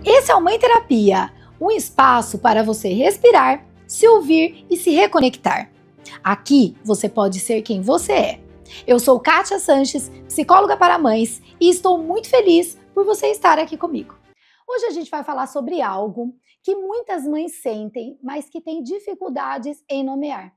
Esse é o Mãe Terapia, um espaço para você respirar, se ouvir e se reconectar. Aqui você pode ser quem você é. Eu sou Kátia Sanches, psicóloga para mães, e estou muito feliz por você estar aqui comigo. Hoje a gente vai falar sobre algo que muitas mães sentem, mas que têm dificuldades em nomear.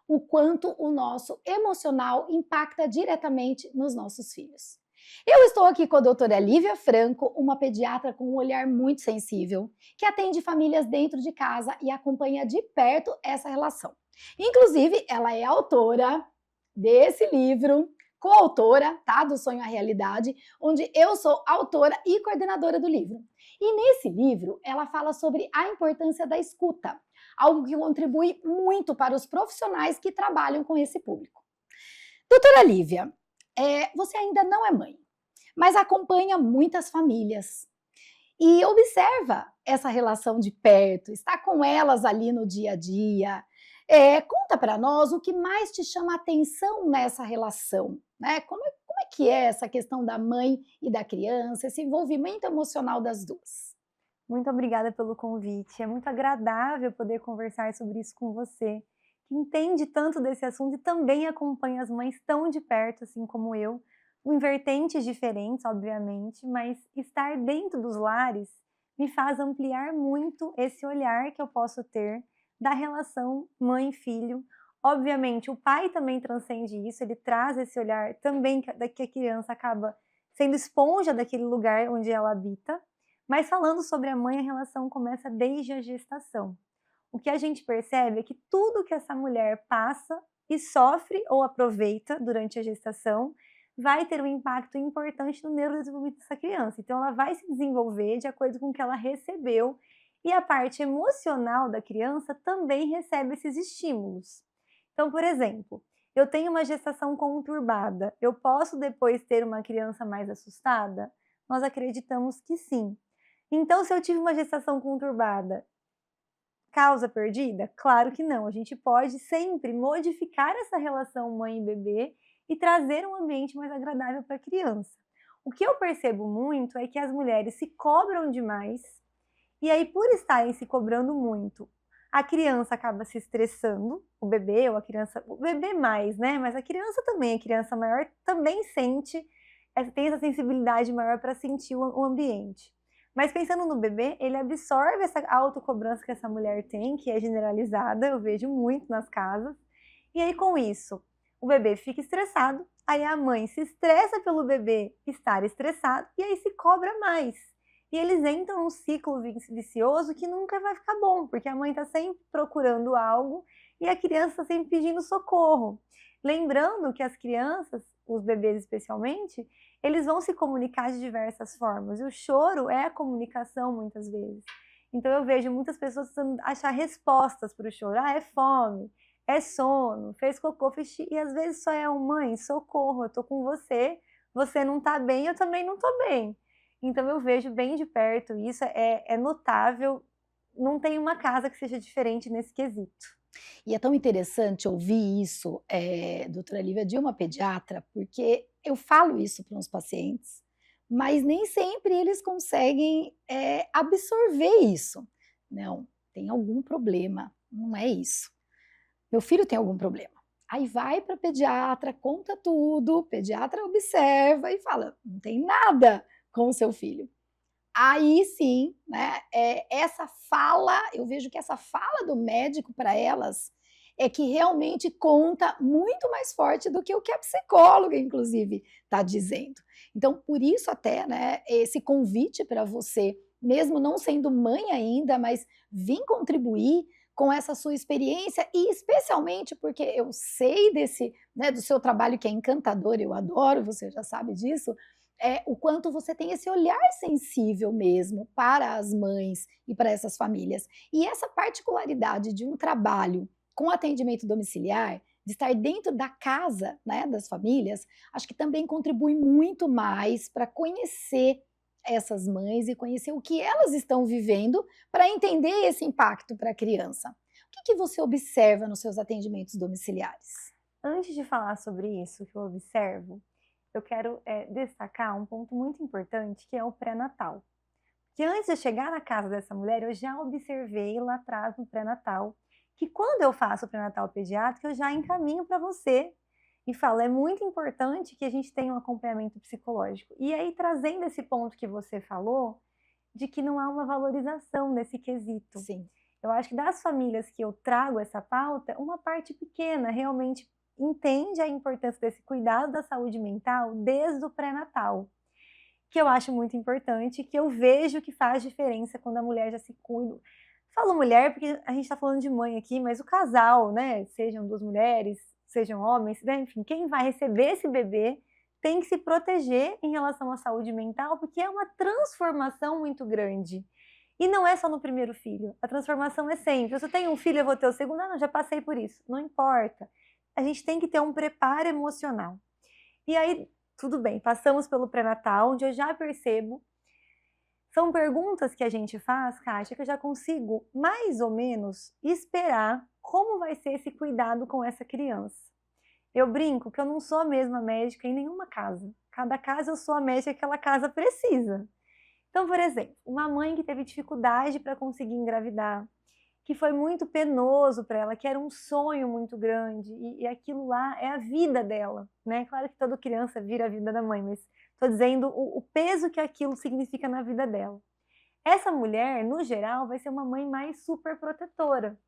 O quanto o nosso emocional impacta diretamente nos nossos filhos. Eu estou aqui com a doutora Lívia Franco, uma pediatra com um olhar muito sensível, que atende famílias dentro de casa e acompanha de perto essa relação. Inclusive, ela é autora desse livro, coautora, tá, do Sonho à Realidade, onde eu sou autora e coordenadora do livro. E nesse livro, ela fala sobre a importância da escuta, algo que contribui muito para os profissionais que trabalham com esse público. Doutora Lívia, você ainda não é mãe, mas acompanha muitas famílias e observa essa relação de perto, está com elas ali no dia a dia. Conta para nós o que mais te chama a atenção nessa relação, né? Como é que é essa questão da mãe e da criança, esse envolvimento emocional das duas? Muito obrigada pelo convite. É muito agradável poder conversar sobre isso com você, que entende tanto desse assunto e também acompanha as mães tão de perto, assim como eu, em vertentes diferentes, obviamente, mas estar dentro dos lares me faz ampliar muito esse olhar que eu posso ter da relação mãe-filho. Obviamente, o pai também transcende isso, ele traz esse olhar também que a criança acaba sendo esponja daquele lugar onde ela habita. Mas falando sobre a mãe, a relação começa desde a gestação. O que a gente percebe é que tudo que essa mulher passa e sofre ou aproveita durante a gestação vai ter um impacto importante no neurodesenvolvimento dessa criança. Então, ela vai se desenvolver de acordo com o que ela recebeu e a parte emocional da criança também recebe esses estímulos. Então, por exemplo, eu tenho uma gestação conturbada, eu posso depois ter uma criança mais assustada? Nós acreditamos que sim. Então, se eu tive uma gestação conturbada, causa perdida? Claro que não. A gente pode sempre modificar essa relação mãe e bebê e trazer um ambiente mais agradável para a criança. O que eu percebo muito é que as mulheres se cobram demais e aí, por estarem se cobrando muito, a criança acaba se estressando, o bebê ou a criança, o bebê mais, né? Mas a criança também, a criança maior também sente, tem essa sensibilidade maior para sentir o ambiente. Mas pensando no bebê, ele absorve essa autocobrança que essa mulher tem, que é generalizada, eu vejo muito nas casas. E aí, com isso, o bebê fica estressado, aí a mãe se estressa pelo bebê estar estressado, e aí se cobra mais. E eles entram num ciclo vicioso que nunca vai ficar bom, porque a mãe está sempre procurando algo e a criança está sempre pedindo socorro. Lembrando que as crianças, os bebês especialmente, eles vão se comunicar de diversas formas. E o choro é a comunicação muitas vezes. Então eu vejo muitas pessoas tentando achar respostas para o choro. Ah, é fome, é sono, fez cocô, fez xixi. E às vezes só é mãe, socorro, eu tô com você não tá bem, eu também não tô bem. Então eu vejo bem de perto isso, é notável, não tem uma casa que seja diferente nesse quesito. E é tão interessante ouvir isso, doutora Lívia, de uma pediatra, porque eu falo isso para os pacientes, mas nem sempre eles conseguem absorver isso. Não, tem algum problema, não é isso. Meu filho tem algum problema. Aí vai para a pediatra, conta tudo, o pediatra observa e fala: não tem nada com o seu filho. Aí sim, né, essa fala, eu vejo que essa fala do médico para elas é que realmente conta muito mais forte do que o que a psicóloga, inclusive, está dizendo. Então, por isso até, né, esse convite para você, mesmo não sendo mãe ainda, mas vir contribuir com essa sua experiência e especialmente porque eu sei desse, né, do seu trabalho que é encantador, eu adoro, você já sabe disso, o quanto você tem esse olhar sensível mesmo para as mães e para essas famílias. E essa particularidade de um trabalho com atendimento domiciliar, de estar dentro da casa, né, das famílias, acho que também contribui muito mais para conhecer essas mães e conhecer o que elas estão vivendo para entender esse impacto para a criança. O que você observa nos seus atendimentos domiciliares? Antes de falar sobre isso que eu observo, eu quero destacar um ponto muito importante que é o pré-natal. que antes de eu chegar na casa dessa mulher, eu já observei lá atrás no pré-natal, que quando eu faço o pré-natal pediátrico, eu já encaminho para você e falo, é muito importante que a gente tenha um acompanhamento psicológico. E aí, trazendo esse ponto que você falou, de que não há uma valorização nesse quesito. Sim. Eu acho que das famílias que eu trago essa pauta, uma parte pequena realmente entende a importância desse cuidado da saúde mental desde o pré-natal, que eu acho muito importante, que eu vejo que faz diferença quando a mulher já se cuida. Falo mulher porque a gente está falando de mãe aqui, mas o casal, né, sejam duas mulheres, sejam homens, né, enfim, quem vai receber esse bebê tem que se proteger em relação à saúde mental, porque é uma transformação muito grande. E não é só no primeiro filho, a transformação é sempre. Se eu tenho um filho, eu vou ter o segundo, não, já passei por isso. Não importa. A gente tem que ter um preparo emocional. E aí, tudo bem, passamos pelo pré-natal, onde eu já percebo. São perguntas que a gente faz, Kátia, que eu já consigo mais ou menos esperar como vai ser esse cuidado com essa criança. Eu brinco que eu não sou a mesma médica em nenhuma casa. Cada casa eu sou a médica que aquela casa precisa. Então, por exemplo, uma mãe que teve dificuldade para conseguir engravidar, que foi muito penoso para ela, que era um sonho muito grande, e aquilo lá é a vida dela, né? Claro que toda criança vira a vida da mãe, mas estou dizendo o peso que aquilo significa na vida dela. Essa mulher, no geral, vai ser uma mãe mais super protetora.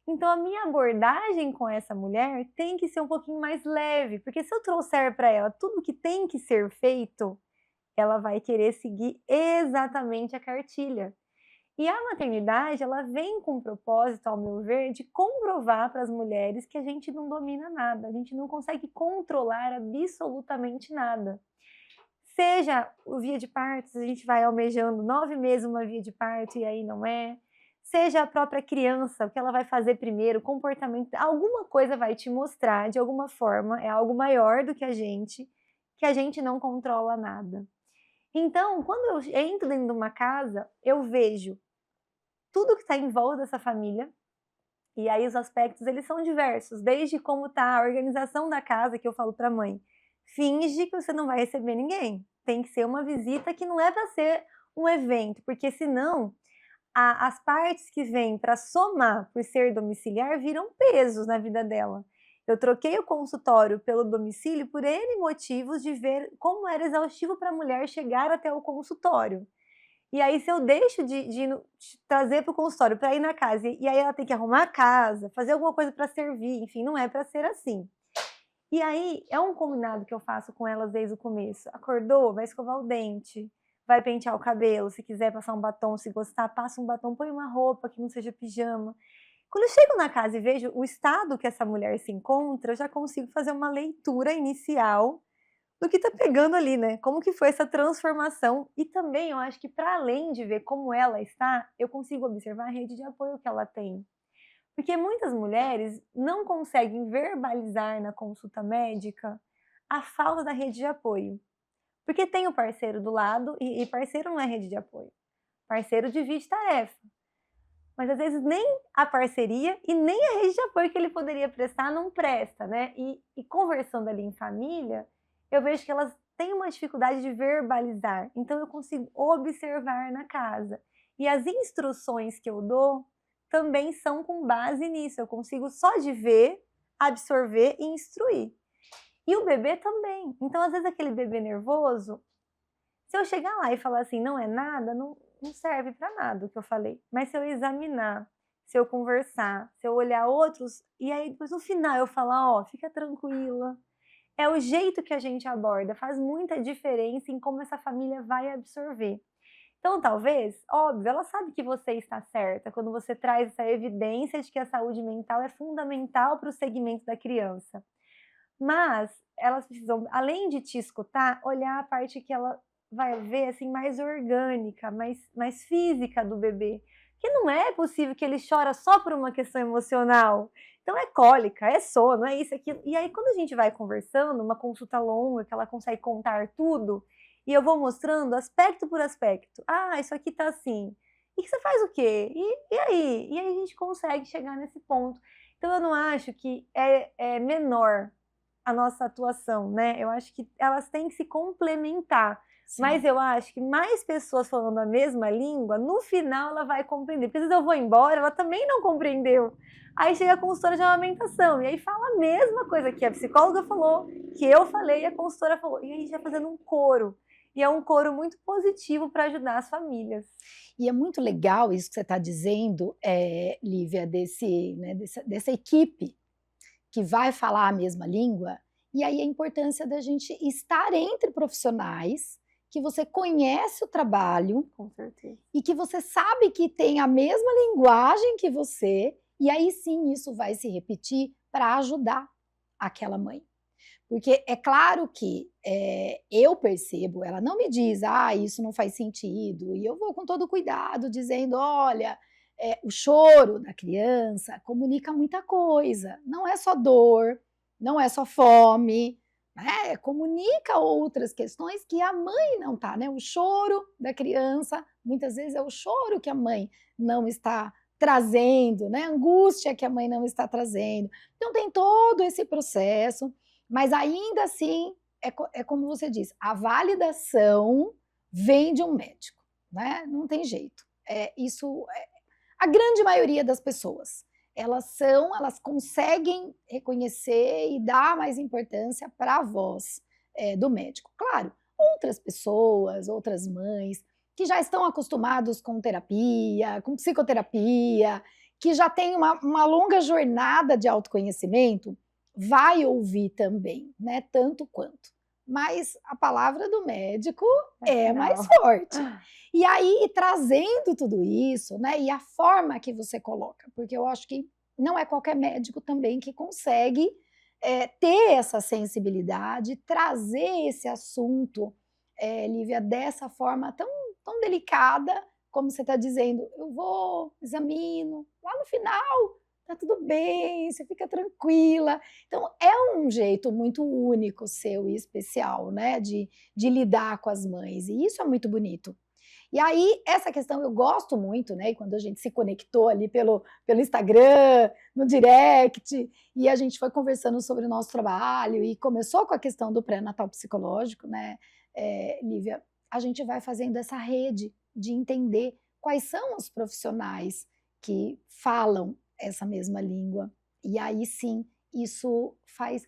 Então, a minha abordagem com essa mulher tem que ser um pouquinho mais leve, porque se eu trouxer para ela tudo que tem que ser feito, ela vai querer seguir exatamente a cartilha. E a maternidade, ela vem com o propósito, ao meu ver, de comprovar para as mulheres que a gente não domina nada, a gente não consegue controlar absolutamente nada. Seja o via de parto, a gente vai almejando 9 meses uma via de parto e aí não é. Seja a própria criança, o que ela vai fazer primeiro, comportamento, alguma coisa vai te mostrar, de alguma forma, é algo maior do que a gente não controla nada. Então, quando eu entro dentro de uma casa, eu vejo tudo que está em volta dessa família, e aí os aspectos eles são diversos, desde como está a organização da casa, que eu falo para a mãe, finge que você não vai receber ninguém, tem que ser uma visita que não é para ser um evento, porque senão as partes que vêm para somar por ser domiciliar viram pesos na vida dela. Eu troquei o consultório pelo domicílio por N motivos de ver como era exaustivo para a mulher chegar até o consultório. E aí, se eu deixo de trazer para o consultório para ir na casa, e aí ela tem que arrumar a casa, fazer alguma coisa para servir, enfim, não é para ser assim. E aí, é um combinado que eu faço com elas desde o começo. Acordou, vai escovar o dente, vai pentear o cabelo, se quiser passar um batom, se gostar, passa um batom, põe uma roupa que não seja pijama. Quando eu chego na casa e vejo o estado que essa mulher se encontra, eu já consigo fazer uma leitura inicial do que tá pegando ali, né? Como que foi essa transformação. E também eu acho que para além de ver como ela está, eu consigo observar a rede de apoio que ela tem. Porque muitas mulheres não conseguem verbalizar na consulta médica a falta da rede de apoio. Porque tem o parceiro do lado e parceiro não é rede de apoio. Parceiro divide tarefa. Mas às vezes nem a parceria e nem a rede de apoio que ele poderia prestar não presta, né? E conversando ali em família, eu vejo que elas têm uma dificuldade de verbalizar. Então eu consigo observar na casa. E as instruções que eu dou também são com base nisso. Eu consigo só de ver, absorver e instruir. E o bebê também. Então, às vezes, aquele bebê nervoso, se eu chegar lá e falar assim, não é nada, não serve para nada o que eu falei. Mas se eu examinar, se eu conversar, se eu olhar outros, e aí depois no final eu falar, ó, fica tranquila. É o jeito que a gente aborda, faz muita diferença em como essa família vai absorver. Então, talvez, óbvio, ela sabe que você está certa quando você traz essa evidência de que a saúde mental é fundamental para o segmento da criança. Mas elas precisam, além de te escutar, olhar a parte que ela vai ver assim mais orgânica, mais física do bebê. Que não é possível que ele chora só por uma questão emocional. Então é cólica, é sono, é isso, aquilo. E aí quando a gente vai conversando, uma consulta longa, que ela consegue contar tudo, e eu vou mostrando aspecto por aspecto. Ah, isso aqui tá assim. E que você faz o quê? E aí? E aí a gente consegue chegar nesse ponto. Então eu não acho que é menor a nossa atuação, né? Eu acho que elas têm que se complementar. Sim. Mas eu acho que mais pessoas falando a mesma língua, no final ela vai compreender. Porque às vezes eu vou embora, ela também não compreendeu. Aí chega a consultora de amamentação, e aí fala a mesma coisa que a psicóloga falou, que eu falei e a consultora falou. E aí já fazendo um coro. E é um coro muito positivo para ajudar as famílias. E é muito legal isso que você está dizendo, Lívia, dessa equipe que vai falar a mesma língua, e aí a importância da gente estar entre profissionais, que você conhece o trabalho, Com certeza. e que você sabe que tem a mesma linguagem que você, e aí sim isso vai se repetir para ajudar aquela mãe. Porque é claro que eu percebo, ela não me diz, isso não faz sentido, e eu vou com todo cuidado dizendo, olha, o choro da criança comunica muita coisa, não é só dor, não é só fome, né? Comunica outras questões que a mãe não está, né? O choro da criança, muitas vezes é o choro que a mãe não está trazendo, né? A angústia que a mãe não está trazendo. Então tem todo esse processo, mas ainda assim, é como você disse, a validação vem de um médico, né? Não tem jeito. A grande maioria das pessoas, elas conseguem reconhecer e dar mais importância para a voz do médico. Claro, outras pessoas, outras mães, que já estão acostumados com terapia, com psicoterapia, que já têm uma longa jornada de autoconhecimento, vai ouvir também, né? Tanto quanto. Mas a palavra do médico é mais forte. E aí, trazendo tudo isso, né? E a forma que você coloca, porque eu acho que não é qualquer médico também que consegue ter essa sensibilidade, trazer esse assunto, Lívia, dessa forma tão delicada, como você está dizendo. Eu vou, examino, lá no final tá tudo bem, você fica tranquila. Então, é um jeito muito único seu e especial, né, de lidar com as mães, e isso é muito bonito. E aí, essa questão eu gosto muito, né, e quando a gente se conectou ali pelo Instagram, no direct, e a gente foi conversando sobre o nosso trabalho, e começou com a questão do pré-natal psicológico, né, Lívia, a gente vai fazendo essa rede de entender quais são os profissionais que falam essa mesma língua. E aí sim, isso faz.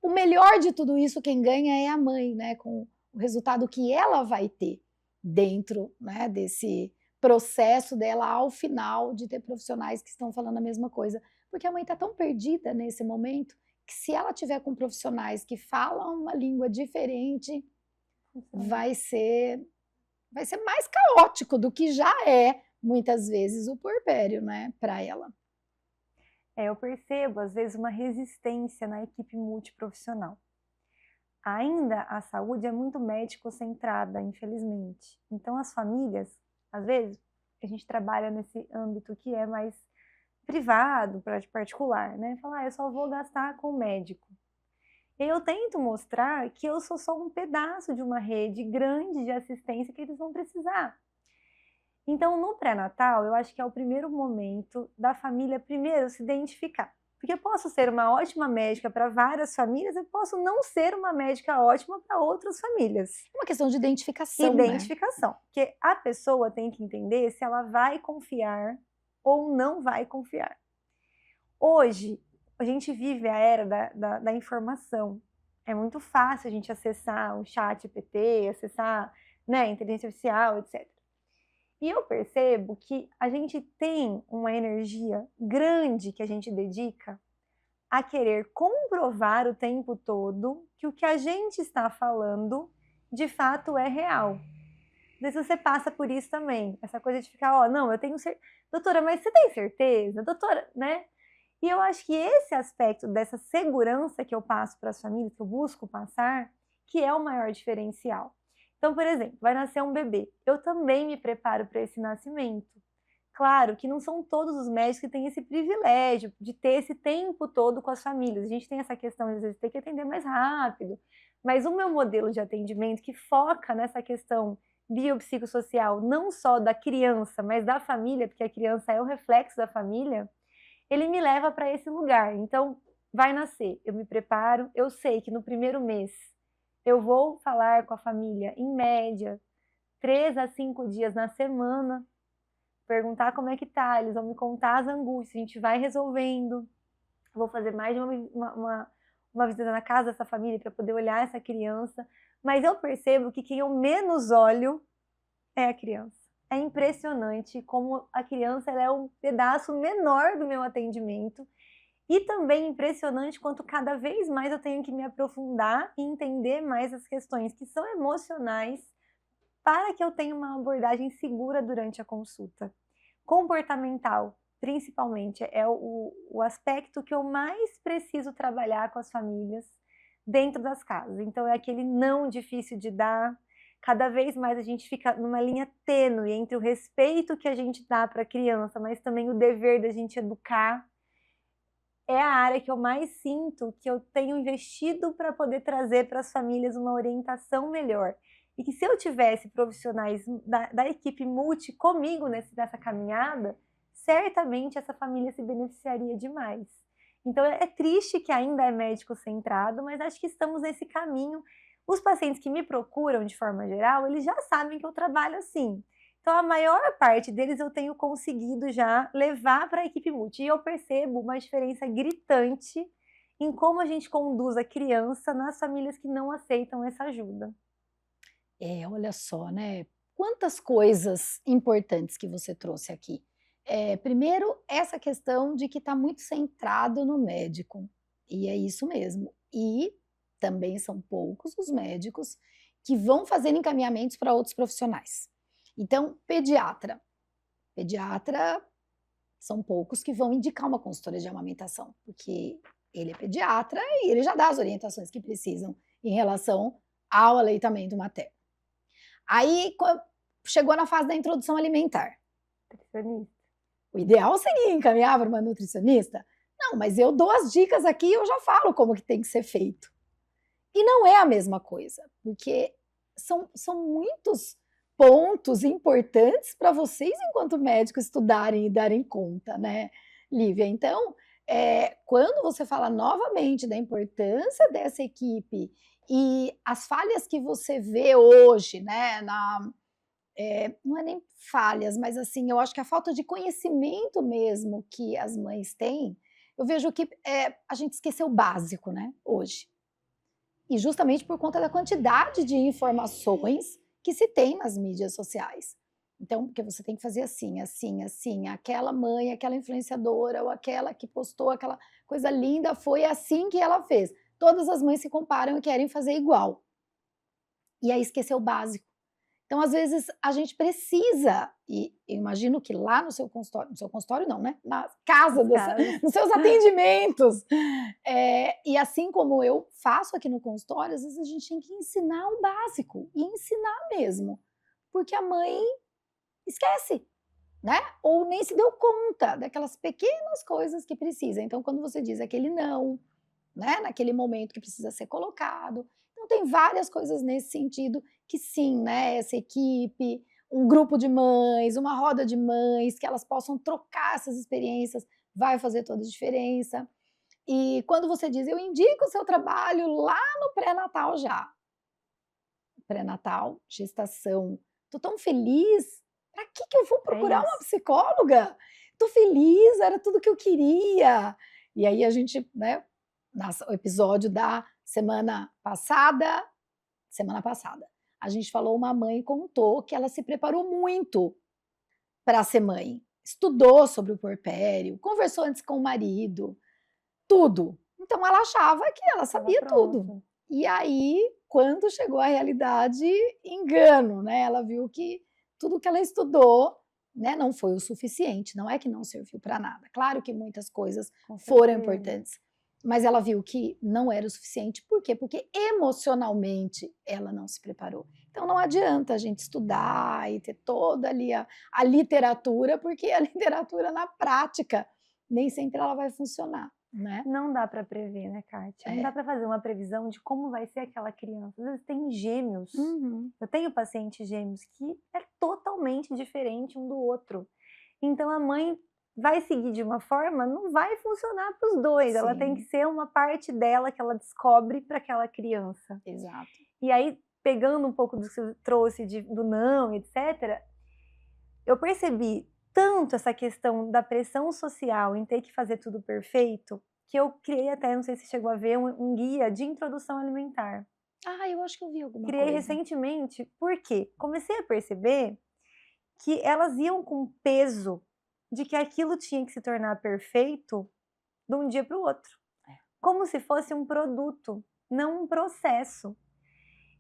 O melhor de tudo isso, quem ganha é a mãe, né? Com o resultado que ela vai ter dentro, né, desse processo dela ao final de ter profissionais que estão falando a mesma coisa. Porque a mãe está tão perdida nesse momento que se ela tiver com profissionais que falam uma língua diferente, vai ser mais caótico do que já é muitas vezes o puerpério, né, para ela. Eu percebo, às vezes, uma resistência na equipe multiprofissional. Ainda a saúde é muito médico-centrada, infelizmente. Então, as famílias, às vezes, a gente trabalha nesse âmbito que é mais privado, particular, né? Falar, eu só vou gastar com o médico. E eu tento mostrar que eu sou só um pedaço de uma rede grande de assistência que eles vão precisar. Então, no pré-natal, eu acho que é o primeiro momento da família primeiro se identificar. Porque eu posso ser uma ótima médica para várias famílias, eu posso não ser uma médica ótima para outras famílias. É uma questão de identificação, Identificação. Né? Porque a pessoa tem que entender se ela vai confiar ou não vai confiar. Hoje, a gente vive a era da informação. É muito fácil a gente acessar o chat GPT, acessar, né, a inteligência artificial, etc. E eu percebo que a gente tem uma energia grande que a gente dedica a querer comprovar o tempo todo que o que a gente está falando de fato é real. Às vezes você passa por isso também, essa coisa de ficar, não, eu tenho certeza. Doutora, mas você tem certeza? Doutora, né? E eu acho que esse aspecto dessa segurança que eu passo para as famílias, que eu busco passar, que é o maior diferencial. Então, por exemplo, vai nascer um bebê. Eu também me preparo para esse nascimento. Claro que não são todos os médicos que têm esse privilégio de ter esse tempo todo com as famílias. A gente tem essa questão de, às vezes, ter que atender mais rápido. Mas o meu modelo de atendimento que foca nessa questão biopsicossocial, não só da criança, mas da família, porque a criança é o reflexo da família, ele me leva para esse lugar. Então, vai nascer, eu me preparo, eu sei que no primeiro mês eu vou falar com a família, em média, 3 a 5 dias na semana, perguntar como é que tá, eles vão me contar as angústias, a gente vai resolvendo. Vou fazer mais de uma visita na casa dessa família para poder olhar essa criança, mas eu percebo que quem eu menos olho é a criança. É impressionante como a criança ela é um pedaço menor do meu atendimento e também impressionante quanto cada vez mais eu tenho que me aprofundar e entender mais as questões que são emocionais para que eu tenha uma abordagem segura durante a consulta. Comportamental, principalmente, é o aspecto que eu mais preciso trabalhar com as famílias dentro das casas. Então, é aquele não difícil de dar. Cada vez mais a gente fica numa linha tênue entre o respeito que a gente dá para a criança, mas também o dever da gente educar. É a área que eu mais sinto que eu tenho investido para poder trazer para as famílias uma orientação melhor. E que se eu tivesse profissionais da equipe multi comigo nessa caminhada, certamente essa família se beneficiaria demais. Então é triste que ainda é médico centrado, mas acho que estamos nesse caminho. Os pacientes que me procuram de forma geral, eles já sabem que eu trabalho assim. Então a maior parte deles eu tenho conseguido já levar para a equipe multi. E eu percebo uma diferença gritante em como a gente conduz a criança nas famílias que não aceitam essa ajuda. Olha só, né, quantas coisas importantes que você trouxe aqui. Primeiro, essa questão de que está muito centrado no médico, e é isso mesmo. E também são poucos os médicos que vão fazer encaminhamentos para outros profissionais. Então, pediatra. Pediatra são poucos que vão indicar uma consultoria de amamentação, porque ele é pediatra e ele já dá as orientações que precisam em relação ao aleitamento materno. Aí chegou na fase da introdução alimentar. Nutricionista. O ideal seria encaminhar para uma nutricionista? Não, mas eu dou as dicas aqui e eu já falo como que tem que ser feito. E não é a mesma coisa, porque são muitos pontos importantes para vocês, enquanto médicos, estudarem e darem conta, né, Lívia? Então, quando você fala novamente da importância dessa equipe e as falhas que você vê hoje, né, não é nem falhas, mas assim, eu acho que a falta de conhecimento mesmo que as mães têm, eu vejo que a gente esqueceu o básico, né, hoje. E justamente por conta da quantidade de informações que se tem nas mídias sociais. Então, porque você tem que fazer assim, assim, assim, aquela mãe, aquela influenciadora ou aquela que postou aquela coisa linda, foi assim que ela fez. Todas as mães se comparam e querem fazer igual. E aí esqueceu o básico. Então, às vezes, a gente precisa, e eu imagino que lá no seu consultório não, né? Na casa, nos seus atendimentos. E assim como eu faço aqui no consultório, às vezes a gente tem que ensinar o básico, e ensinar mesmo. Porque a mãe esquece, né? Ou nem se deu conta daquelas pequenas coisas que precisa. Então, quando você diz aquele não, né, naquele momento que precisa ser colocado. Então tem várias coisas nesse sentido que sim, né, essa equipe, um grupo de mães, uma roda de mães, que elas possam trocar essas experiências, vai fazer toda a diferença. E quando você diz, eu indico o seu trabalho lá no pré-natal já. Pré-natal, gestação, tô tão feliz, para que eu vou procurar uma psicóloga? Tô feliz, era tudo que eu queria. E aí a gente, né, o episódio da semana passada, a gente falou, uma mãe contou que ela se preparou muito para ser mãe, estudou sobre o puerpério, conversou antes com o marido, tudo. Então ela achava que ela sabia tudo. E aí, quando chegou a realidade, engano, né? Ela viu que tudo que ela estudou, né, não foi o suficiente, não é que não serviu para nada. Claro que muitas coisas foram importantes, mas ela viu que não era o suficiente. Por quê? Porque emocionalmente ela não se preparou. Então não adianta a gente estudar e ter toda ali a literatura, porque a literatura na prática nem sempre ela vai funcionar, né? Não dá para prever, né, Kátia? Não dá para fazer uma previsão de como vai ser aquela criança. Às vezes tem gêmeos. Eu tenho pacientes gêmeos que é totalmente diferente um do outro. Então a mãe vai seguir de uma forma, não vai funcionar para os dois. Ela tem que Sim. ser uma parte dela que ela descobre para aquela criança. Exato. E aí, pegando um pouco do que você trouxe do não, etc., eu percebi tanto essa questão da pressão social em ter que fazer tudo perfeito, que eu criei até, não sei se chegou a ver, um guia de introdução alimentar. Ah, eu acho que eu vi alguma Criei coisa. recentemente, porque comecei a perceber que elas iam com peso de que aquilo tinha que se tornar perfeito de um dia para o outro. Como se fosse um produto, não um processo.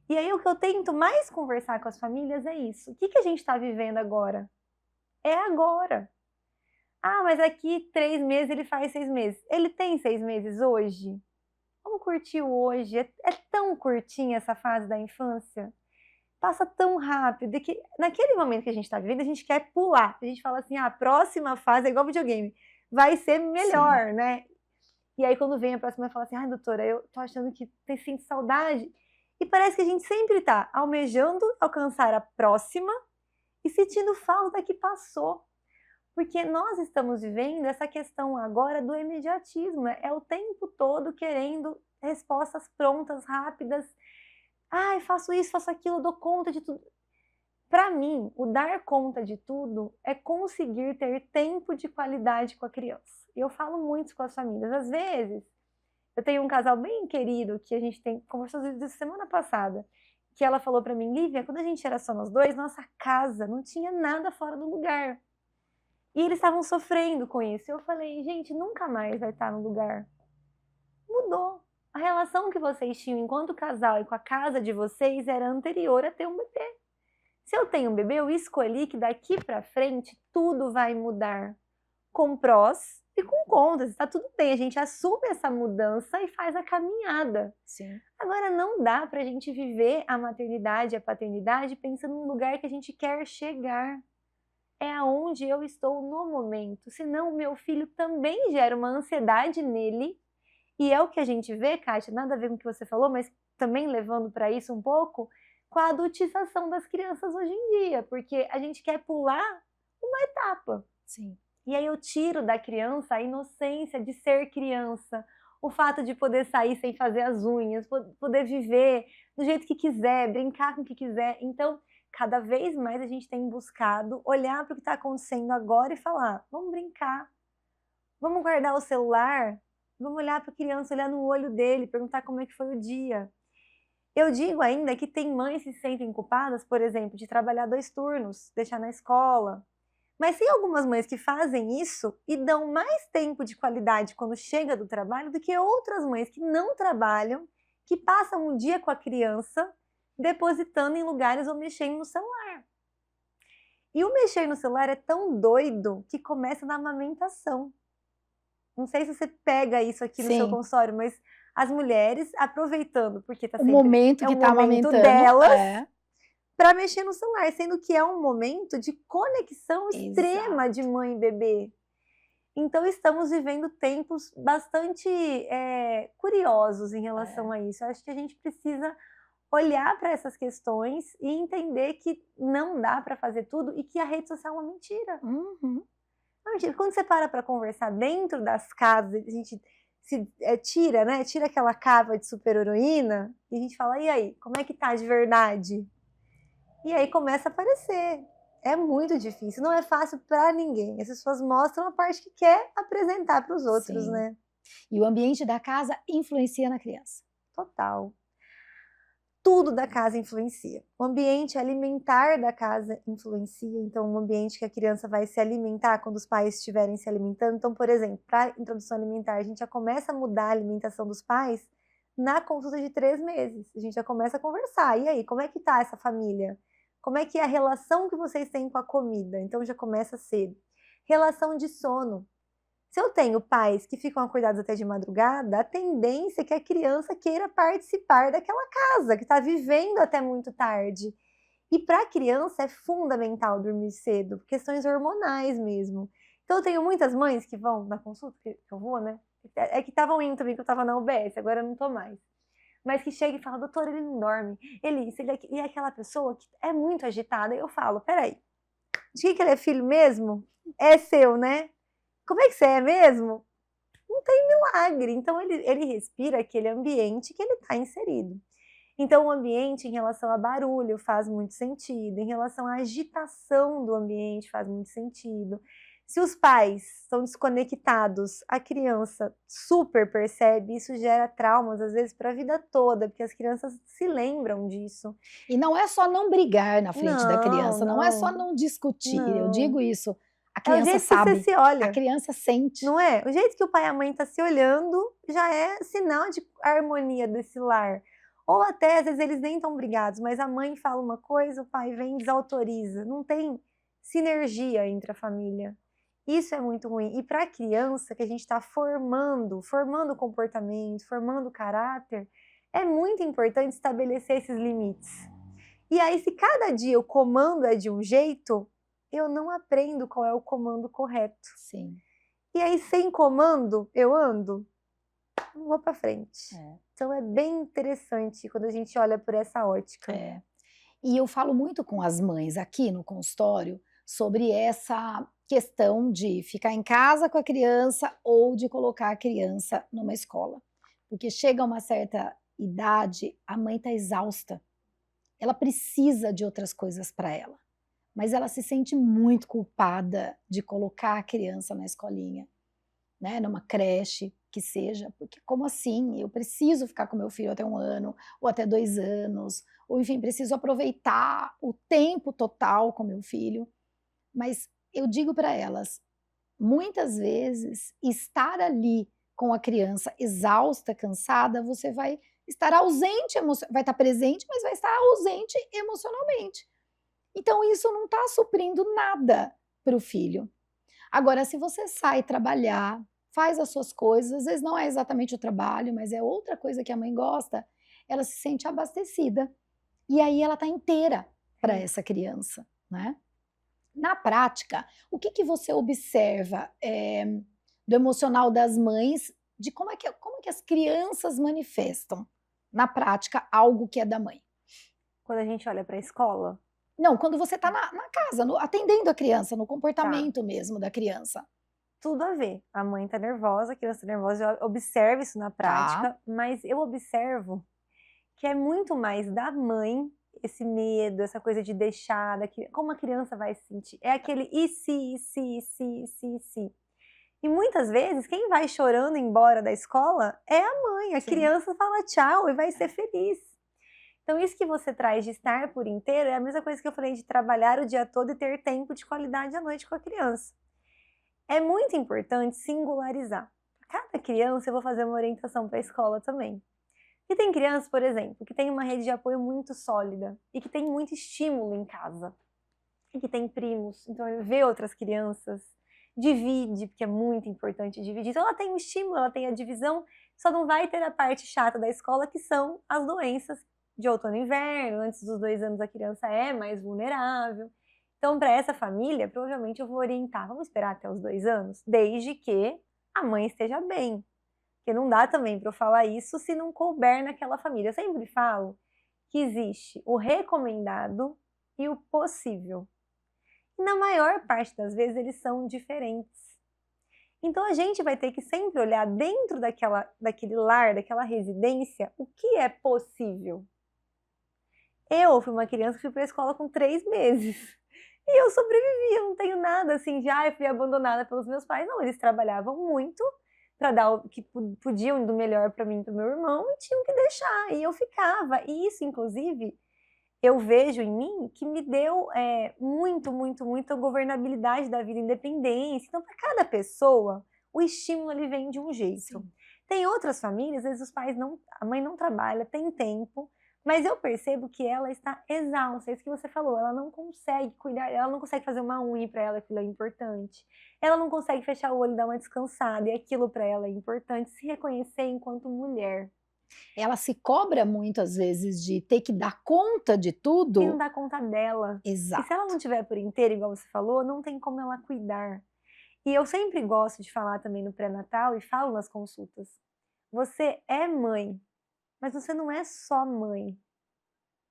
E aí o que eu tento mais conversar com as famílias é isso. O que a gente está vivendo agora? É agora. Ah, mas aqui 3 meses ele faz 6 meses. Ele tem 6 meses hoje? Vamos curtir o hoje. É tão curtinha essa fase da infância. Passa tão rápido. E que naquele momento que a gente está vivendo, a gente quer pular. A gente fala assim, a próxima fase é igual videogame. Vai ser melhor, né? E aí quando vem a próxima, fala assim, ai doutora, eu tô achando que sinto saudade. E parece que a gente sempre tá almejando alcançar a próxima e sentindo falta que passou. Porque nós estamos vivendo essa questão agora do imediatismo. É o tempo todo querendo respostas prontas, rápidas. Ai, faço isso, faço aquilo, dou conta de tudo. Para mim, o dar conta de tudo é conseguir ter tempo de qualidade com a criança. Eu falo muito com as famílias. Às vezes, eu tenho um casal bem querido que a gente conversou semana passada, que ela falou para mim, Lívia, quando a gente era só nós dois, nossa casa não tinha nada fora do lugar. E eles estavam sofrendo com isso. Eu falei, gente, nunca mais vai estar no lugar. Mudou. A relação que vocês tinham enquanto casal e com a casa de vocês era anterior a ter um bebê. Se eu tenho um bebê, eu escolhi que daqui para frente tudo vai mudar. Com prós e com contras. Está tudo bem, a gente assume essa mudança e faz a caminhada. Sim. Agora, não dá para a gente viver a maternidade e a paternidade pensando num lugar que a gente quer chegar. É aonde eu estou no momento. Senão, o meu filho também gera uma ansiedade nele. E é o que a gente vê, Kátia, nada a ver com o que você falou, mas também levando para isso um pouco, com a adultização das crianças hoje em dia. Porque a gente quer pular uma etapa. Sim. E aí eu tiro da criança a inocência de ser criança. O fato de poder sair sem fazer as unhas, poder viver do jeito que quiser, brincar com o que quiser. Então, cada vez mais a gente tem buscado olhar para o que está acontecendo agora e falar, vamos brincar, vamos guardar o celular, vamos olhar para a criança, olhar no olho dele, perguntar como é que foi o dia. Eu digo ainda que tem mães que se sentem culpadas, por exemplo, de trabalhar 2 turnos, deixar na escola. Mas tem algumas mães que fazem isso e dão mais tempo de qualidade quando chega do trabalho do que outras mães que não trabalham, que passam um dia com a criança depositando em lugares ou mexendo no celular. E o mexer no celular é tão doido que começa na amamentação. Não sei se você pega isso aqui no seu consultório, mas as mulheres aproveitando, porque tá sempre, o momento que tá amamentando delas, para mexer no celular, sendo que é um momento de conexão extrema de mãe e bebê. Então estamos vivendo tempos bastante curiosos em relação a isso. Eu acho que a gente precisa olhar para essas questões e entender que não dá para fazer tudo e que a rede social é uma mentira. Quando você para conversar dentro das casas, a gente tira, né? Tira aquela capa de super-heroína e a gente fala, e aí, como é que tá de verdade? E aí começa a aparecer. É muito difícil, não é fácil para ninguém. As pessoas mostram a parte que quer apresentar para os outros, né? E o ambiente da casa influencia na criança. Total. Tudo da casa influencia. O ambiente alimentar da casa influencia. Então, um ambiente que a criança vai se alimentar quando os pais estiverem se alimentando. Então, por exemplo, para a introdução alimentar, a gente já começa a mudar a alimentação dos pais na consulta de 3 meses. A gente já começa a conversar. E aí, como é que tá essa família? Como é que é a relação que vocês têm com a comida? Então, já começa cedo. Relação de sono. Se eu tenho pais que ficam acordados até de madrugada, a tendência é que a criança queira participar daquela casa, que está vivendo até muito tarde. E para a criança é fundamental dormir cedo, por questões hormonais mesmo. Então eu tenho muitas mães que vão na consulta, que eu vou, né? É que estavam indo também, que eu estava na UBS, agora eu não estou mais. Mas que chega e fala, doutor, ele não dorme. Ele é aquela pessoa que é muito agitada. Eu falo, peraí, de que ele é filho mesmo? É seu, né? como é que você é mesmo? Não tem milagre. Então ele respira aquele ambiente que ele está inserido. Então o ambiente em relação a barulho faz muito sentido, em relação à agitação do ambiente faz muito sentido. Se os pais estão desconectados, a criança super percebe, isso gera traumas às vezes para a vida toda, porque as crianças se lembram disso. E não é só não brigar na frente da Não, criança, não é só não, não discutir, eu digo não. isso, a É o criança jeito que você sabe, se a olha, criança sente. não é? O jeito que o pai e a mãe estão se olhando já é sinal de harmonia desse lar. Ou até, às vezes, eles nem estão brigados, mas a mãe fala uma coisa, o pai vem e desautoriza. Não tem sinergia entre a família. Isso é muito ruim. E para a criança que a gente está formando comportamento, formando caráter, é muito importante estabelecer esses limites. E aí, se cada dia o comando é de um jeito, eu não aprendo qual é o comando correto. Sim. E aí, sem comando, eu ando, não vou para frente. Então é bem interessante quando a gente olha por essa ótica. E eu falo muito com as mães aqui no consultório sobre essa questão de ficar em casa com a criança ou de colocar a criança numa escola. Porque chega a uma certa idade, a mãe está exausta. Ela precisa de outras coisas para ela, mas ela se sente muito culpada de colocar a criança na escolinha, né, numa creche, que seja, porque como assim? Eu preciso ficar com meu filho até 1 ano, ou até 2 anos, ou enfim, preciso aproveitar o tempo total com meu filho. Mas eu digo para elas, muitas vezes, estar ali com a criança exausta, cansada, você vai estar ausente, vai estar presente, mas vai estar ausente emocionalmente. Então isso não está suprindo nada para o filho. Agora, se você sai trabalhar, faz as suas coisas, às vezes não é exatamente o trabalho, mas é outra coisa que a mãe gosta, ela se sente abastecida. E aí ela está inteira para essa criança, né? Na prática, o que você observa do emocional das mães, de como é que as crianças manifestam, na prática, algo que é da mãe? Quando a gente olha para a escola? Não, quando você está na casa, atendendo a criança, no comportamento mesmo da criança. Tudo a ver. A mãe tá nervosa, a criança tá nervosa, eu observo isso na prática, mas eu observo que é muito mais da mãe esse medo, essa coisa de deixar, como a criança vai se sentir. É aquele e se. E muitas vezes, quem vai chorando embora da escola é a mãe. A criança fala tchau e vai ser feliz. Então, isso que você traz de estar por inteiro é a mesma coisa que eu falei de trabalhar o dia todo e ter tempo de qualidade à noite com a criança. É muito importante singularizar. Cada criança eu vou fazer uma orientação para a escola também. E tem crianças, por exemplo, que tem uma rede de apoio muito sólida e que tem muito estímulo em casa. E que tem primos, então vê outras crianças, divide, porque é muito importante dividir. Então ela tem um estímulo, ela tem a divisão, só não vai ter a parte chata da escola, que são as doenças de outono e inverno. Antes dos 2 anos a criança é mais vulnerável. Então, para essa família, provavelmente eu vou orientar, vamos esperar até os 2 anos, desde que a mãe esteja bem. Porque não dá também para eu falar isso se não couber naquela família. Eu sempre falo que existe o recomendado e o possível. E na maior parte das vezes eles são diferentes. Então a gente vai ter que sempre olhar dentro daquele lar, daquela residência, o que é possível. Eu fui uma criança que fui para a escola com 3 meses. E eu sobrevivi, eu não tenho nada assim de, eu fui abandonada pelos meus pais. Não, eles trabalhavam muito para dar o que podiam do melhor para mim e para o meu irmão e tinham que deixar. E eu ficava. E isso, inclusive, eu vejo em mim que me deu muita governabilidade da vida, independência. Então, para cada pessoa, o estímulo ele vem de um jeito. Sim. Tem outras famílias, às vezes a mãe não trabalha, tem tempo, mas eu percebo que ela está exausta, é isso que você falou, ela não consegue cuidar, ela não consegue fazer uma unha para ela, aquilo é importante. Ela não consegue fechar o olho e dar uma descansada, e aquilo para ela é importante, se reconhecer enquanto mulher. Ela se cobra muito, às vezes, de ter que dar conta de tudo. E não dá conta dela. Exato. E se ela não tiver por inteiro, igual você falou, não tem como ela cuidar. E eu sempre gosto de falar também no pré-natal, e falo nas consultas, você é mãe, mas você não é só mãe.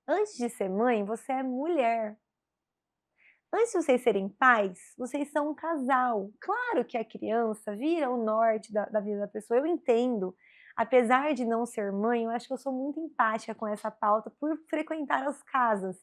Antes de ser mãe, você é mulher. Antes de vocês serem pais, vocês são um casal. Claro que a criança vira o norte da vida da pessoa, eu entendo. Apesar de não ser mãe, eu acho que eu sou muito empática com essa pauta por frequentar as casas.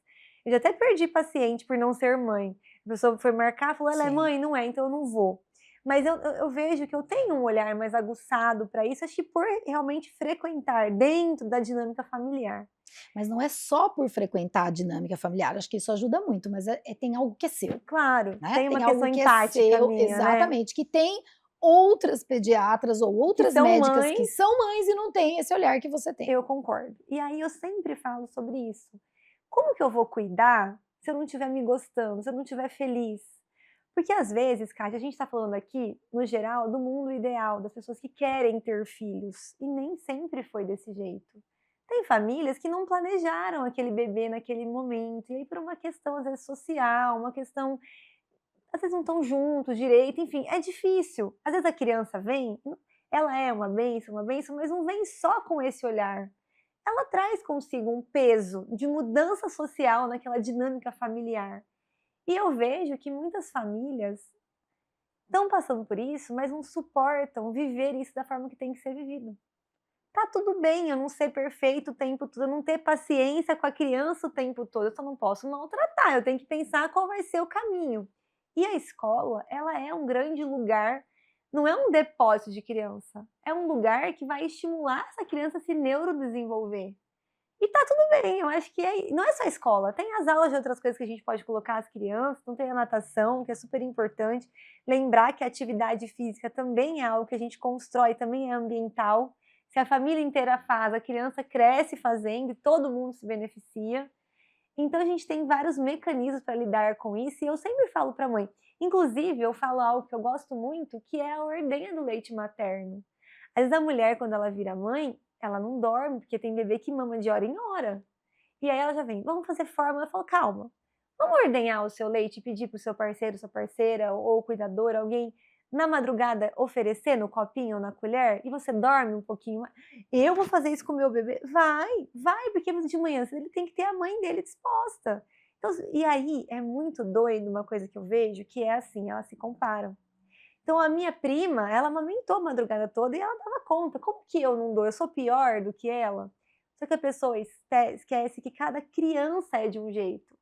Eu já até perdi paciente por não ser mãe. A pessoa foi marcar, falou, ela é Sim. mãe? Não é, então eu não vou. Mas eu vejo que eu tenho um olhar mais aguçado para isso, acho que por realmente frequentar dentro da dinâmica familiar. Mas não é só por frequentar a dinâmica familiar, acho que isso ajuda muito, mas tem algo que é seu, Claro, né, tem uma tem questão algo que é empática seu minha, né? exatamente, que tem outras pediatras ou Que outras são médicas que mães. são mães e não têm esse olhar que você tem. Eu concordo. E aí eu sempre falo sobre isso. Como que eu vou cuidar se eu não estiver me gostando, se eu não estiver feliz? Porque às vezes, Kátia, a gente está falando aqui, no geral, do mundo ideal, das pessoas que querem ter filhos. E nem sempre foi desse jeito. Tem famílias que não planejaram aquele bebê naquele momento. E aí, por uma questão, às vezes, social, uma questão. Às vezes não estão juntos direito, enfim, é difícil. Às vezes a criança vem, ela é uma bênção, mas não vem só com esse olhar. Ela traz consigo um peso de mudança social naquela dinâmica familiar. E eu vejo que muitas famílias estão passando por isso, mas não suportam viver isso da forma que tem que ser vivido. Tá tudo bem eu não ser perfeito o tempo todo, eu não ter paciência com a criança o tempo todo, eu só não posso maltratar, eu tenho que pensar qual vai ser o caminho. E a escola, ela é um grande lugar, não é um depósito de criança, é um lugar que vai estimular essa criança a se neurodesenvolver. E tá tudo bem, eu acho que não é só a escola, tem as aulas de outras coisas que a gente pode colocar as crianças, não tem a natação, que é super importante, lembrar que a atividade física também é algo que a gente constrói, também é ambiental. Se a família inteira faz, a criança cresce fazendo e todo mundo se beneficia. Então a gente tem vários mecanismos para lidar com isso e eu sempre falo para a mãe. Inclusive, eu falo algo que eu gosto muito, que é a ordenha do leite materno. Às vezes a mulher, quando ela vira mãe, ela não dorme, porque tem bebê que mama de hora em hora. E aí ela já vem, vamos fazer fórmula. Eu falo, calma, vamos ordenhar o seu leite e pedir para o seu parceiro, sua parceira ou cuidador, alguém, na madrugada, oferecer no copinho ou na colher, e você dorme um pouquinho. Eu vou fazer isso com o meu bebê? Vai, porque de manhã ele tem que ter a mãe dele disposta. Então, e aí é muito doido uma coisa que eu vejo, que é assim, elas se comparam. Então a minha prima, ela amamentou a madrugada toda e ela dava conta. Como que eu não dou? Eu sou pior do que ela? Só que a pessoa esquece que cada criança é de um jeito.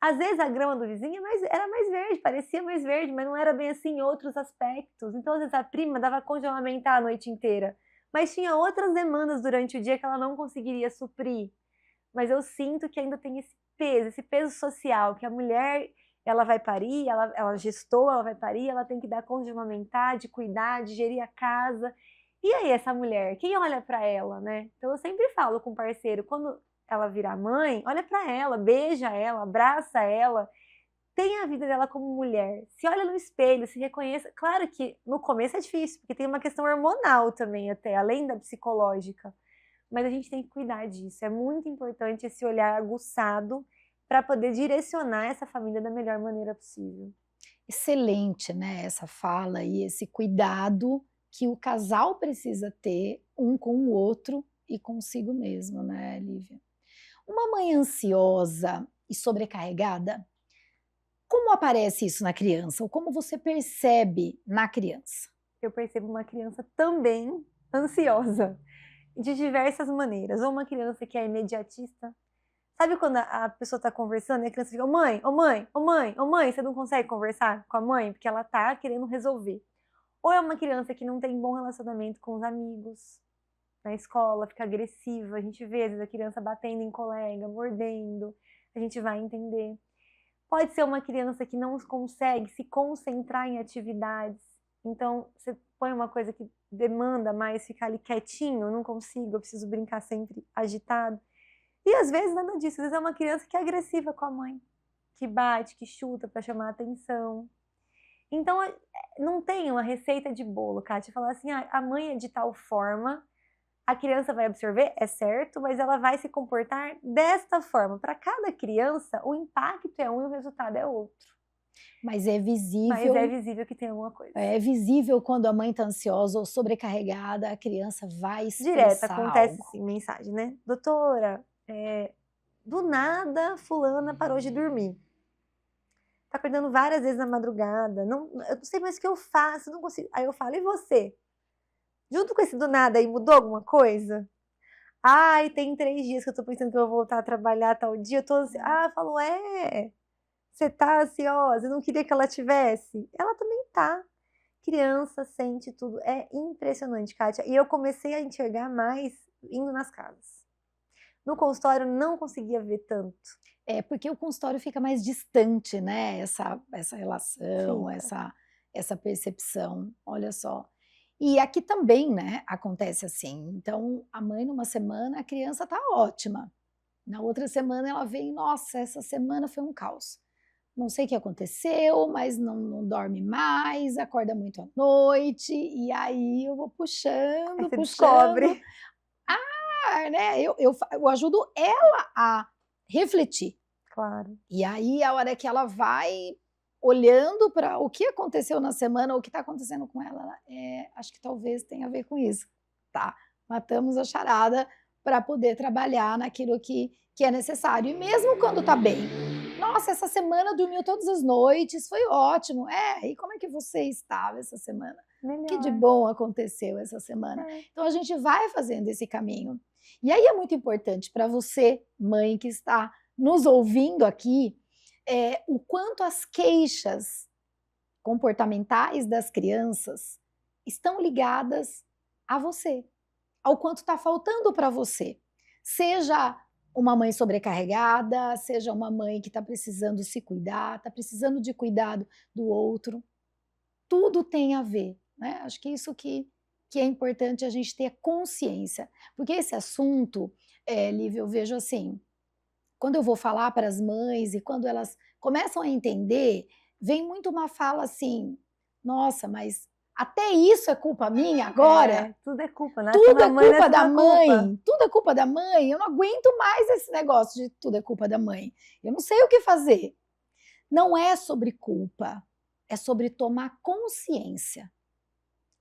Às vezes a grama do vizinho era mais verde, parecia mais verde, mas não era bem assim em outros aspectos. Então, às vezes a prima dava conta de amamentar a noite inteira, mas tinha outras demandas durante o dia que ela não conseguiria suprir. Mas eu sinto que ainda tem esse peso social, que a mulher, ela vai parir, ela gestou, ela vai parir, ela tem que dar conta de amamentar, de cuidar, de gerir a casa. E aí essa mulher, quem olha para ela, né? Então eu sempre falo com o parceiro, quando ela virar mãe, olha para ela, beija ela, abraça ela, tenha a vida dela como mulher, se olha no espelho, se reconheça. Claro que no começo é difícil, porque tem uma questão hormonal também até, além da psicológica. Mas a gente tem que cuidar disso. É muito importante esse olhar aguçado para poder direcionar essa família da melhor maneira possível. Excelente, né, essa fala e esse cuidado que o casal precisa ter um com o outro e consigo mesmo, né, Lívia? Uma mãe ansiosa e sobrecarregada, como aparece isso na criança ou como você percebe na criança? Eu percebo uma criança também ansiosa, de diversas maneiras. Ou uma criança que é imediatista. Sabe quando a pessoa está conversando e a criança fica, ô mãe, ô mãe, ô mãe, ô mãe, você não consegue conversar com a mãe porque ela tá querendo resolver. Ou é uma criança que não tem bom relacionamento com os amigos, na escola, fica agressiva, a gente vê às vezes a criança batendo em colega, mordendo, a gente vai entender. Pode ser uma criança que não consegue se concentrar em atividades, então você põe uma coisa que demanda mais ficar ali quietinho, eu não consigo, eu preciso brincar sempre agitado. E às vezes nada disso, às vezes é uma criança que é agressiva com a mãe, que bate, que chuta para chamar a atenção. Então não tem uma receita de bolo, Kátia, falar assim, a mãe é de tal forma, a criança vai absorver, é certo, mas ela vai se comportar desta forma. Para cada criança, o impacto é um e o resultado é outro. Mas é Mas é visível que tem alguma coisa. É visível quando a mãe está ansiosa ou sobrecarregada, a criança vai Direto, expressar acontece algo. assim, mensagem, né? Doutora, do nada fulana parou de dormir. tá acordando várias vezes na madrugada, não, eu não sei mais o que eu faço, não consigo. Aí eu falo, e você? Junto com esse do nada aí, mudou alguma coisa? Ai, tem 3 dias que eu tô pensando que eu vou voltar a trabalhar tal dia, eu tô ah, eu falo, você tá ansiosa, eu não queria que ela tivesse? Ela também tá. Criança sente tudo, é impressionante, Kátia. E eu comecei a enxergar mais indo nas casas. No consultório não conseguia ver tanto. Porque o consultório fica mais distante, né, essa relação, Fica. essa percepção, olha só. E aqui também, né, acontece assim, então a mãe numa semana, a criança tá ótima, na outra semana ela vem: "Nossa, essa semana foi um caos, não sei o que aconteceu, mas não dorme mais, acorda muito à noite", e aí eu vou Aí puxando, você puxando, descobre. né, eu ajudo ela a refletir. Claro. E aí, a hora que ela vai olhando para o que aconteceu na semana, o que está acontecendo com ela, acho que talvez tenha a ver com isso, tá? Matamos a charada para poder trabalhar naquilo que é necessário. E mesmo quando está bem, nossa, essa semana dormiu todas as noites, foi ótimo. E como é que você estava essa semana? O que de Melhor. bom aconteceu essa semana? É. Então a gente vai fazendo esse caminho. E aí é muito importante para você, mãe que está nos ouvindo aqui, o quanto as queixas comportamentais das crianças estão ligadas a você, ao quanto está faltando para você. Seja uma mãe sobrecarregada, seja uma mãe que está precisando se cuidar, está precisando de cuidado do outro. Tudo tem a ver, né? Acho que isso que é importante a gente ter consciência. Porque esse assunto, Lívia, eu vejo assim, quando eu vou falar para as mães e quando elas começam a entender, vem muito uma fala assim: "Nossa, mas até isso é culpa minha agora? Tudo é culpa, nasce Tudo uma é mãe, culpa nasce da uma culpa. mãe, tudo é culpa da mãe, eu não aguento mais esse negócio de tudo é culpa da mãe. Eu não sei o que fazer". Não é sobre culpa, é sobre tomar consciência.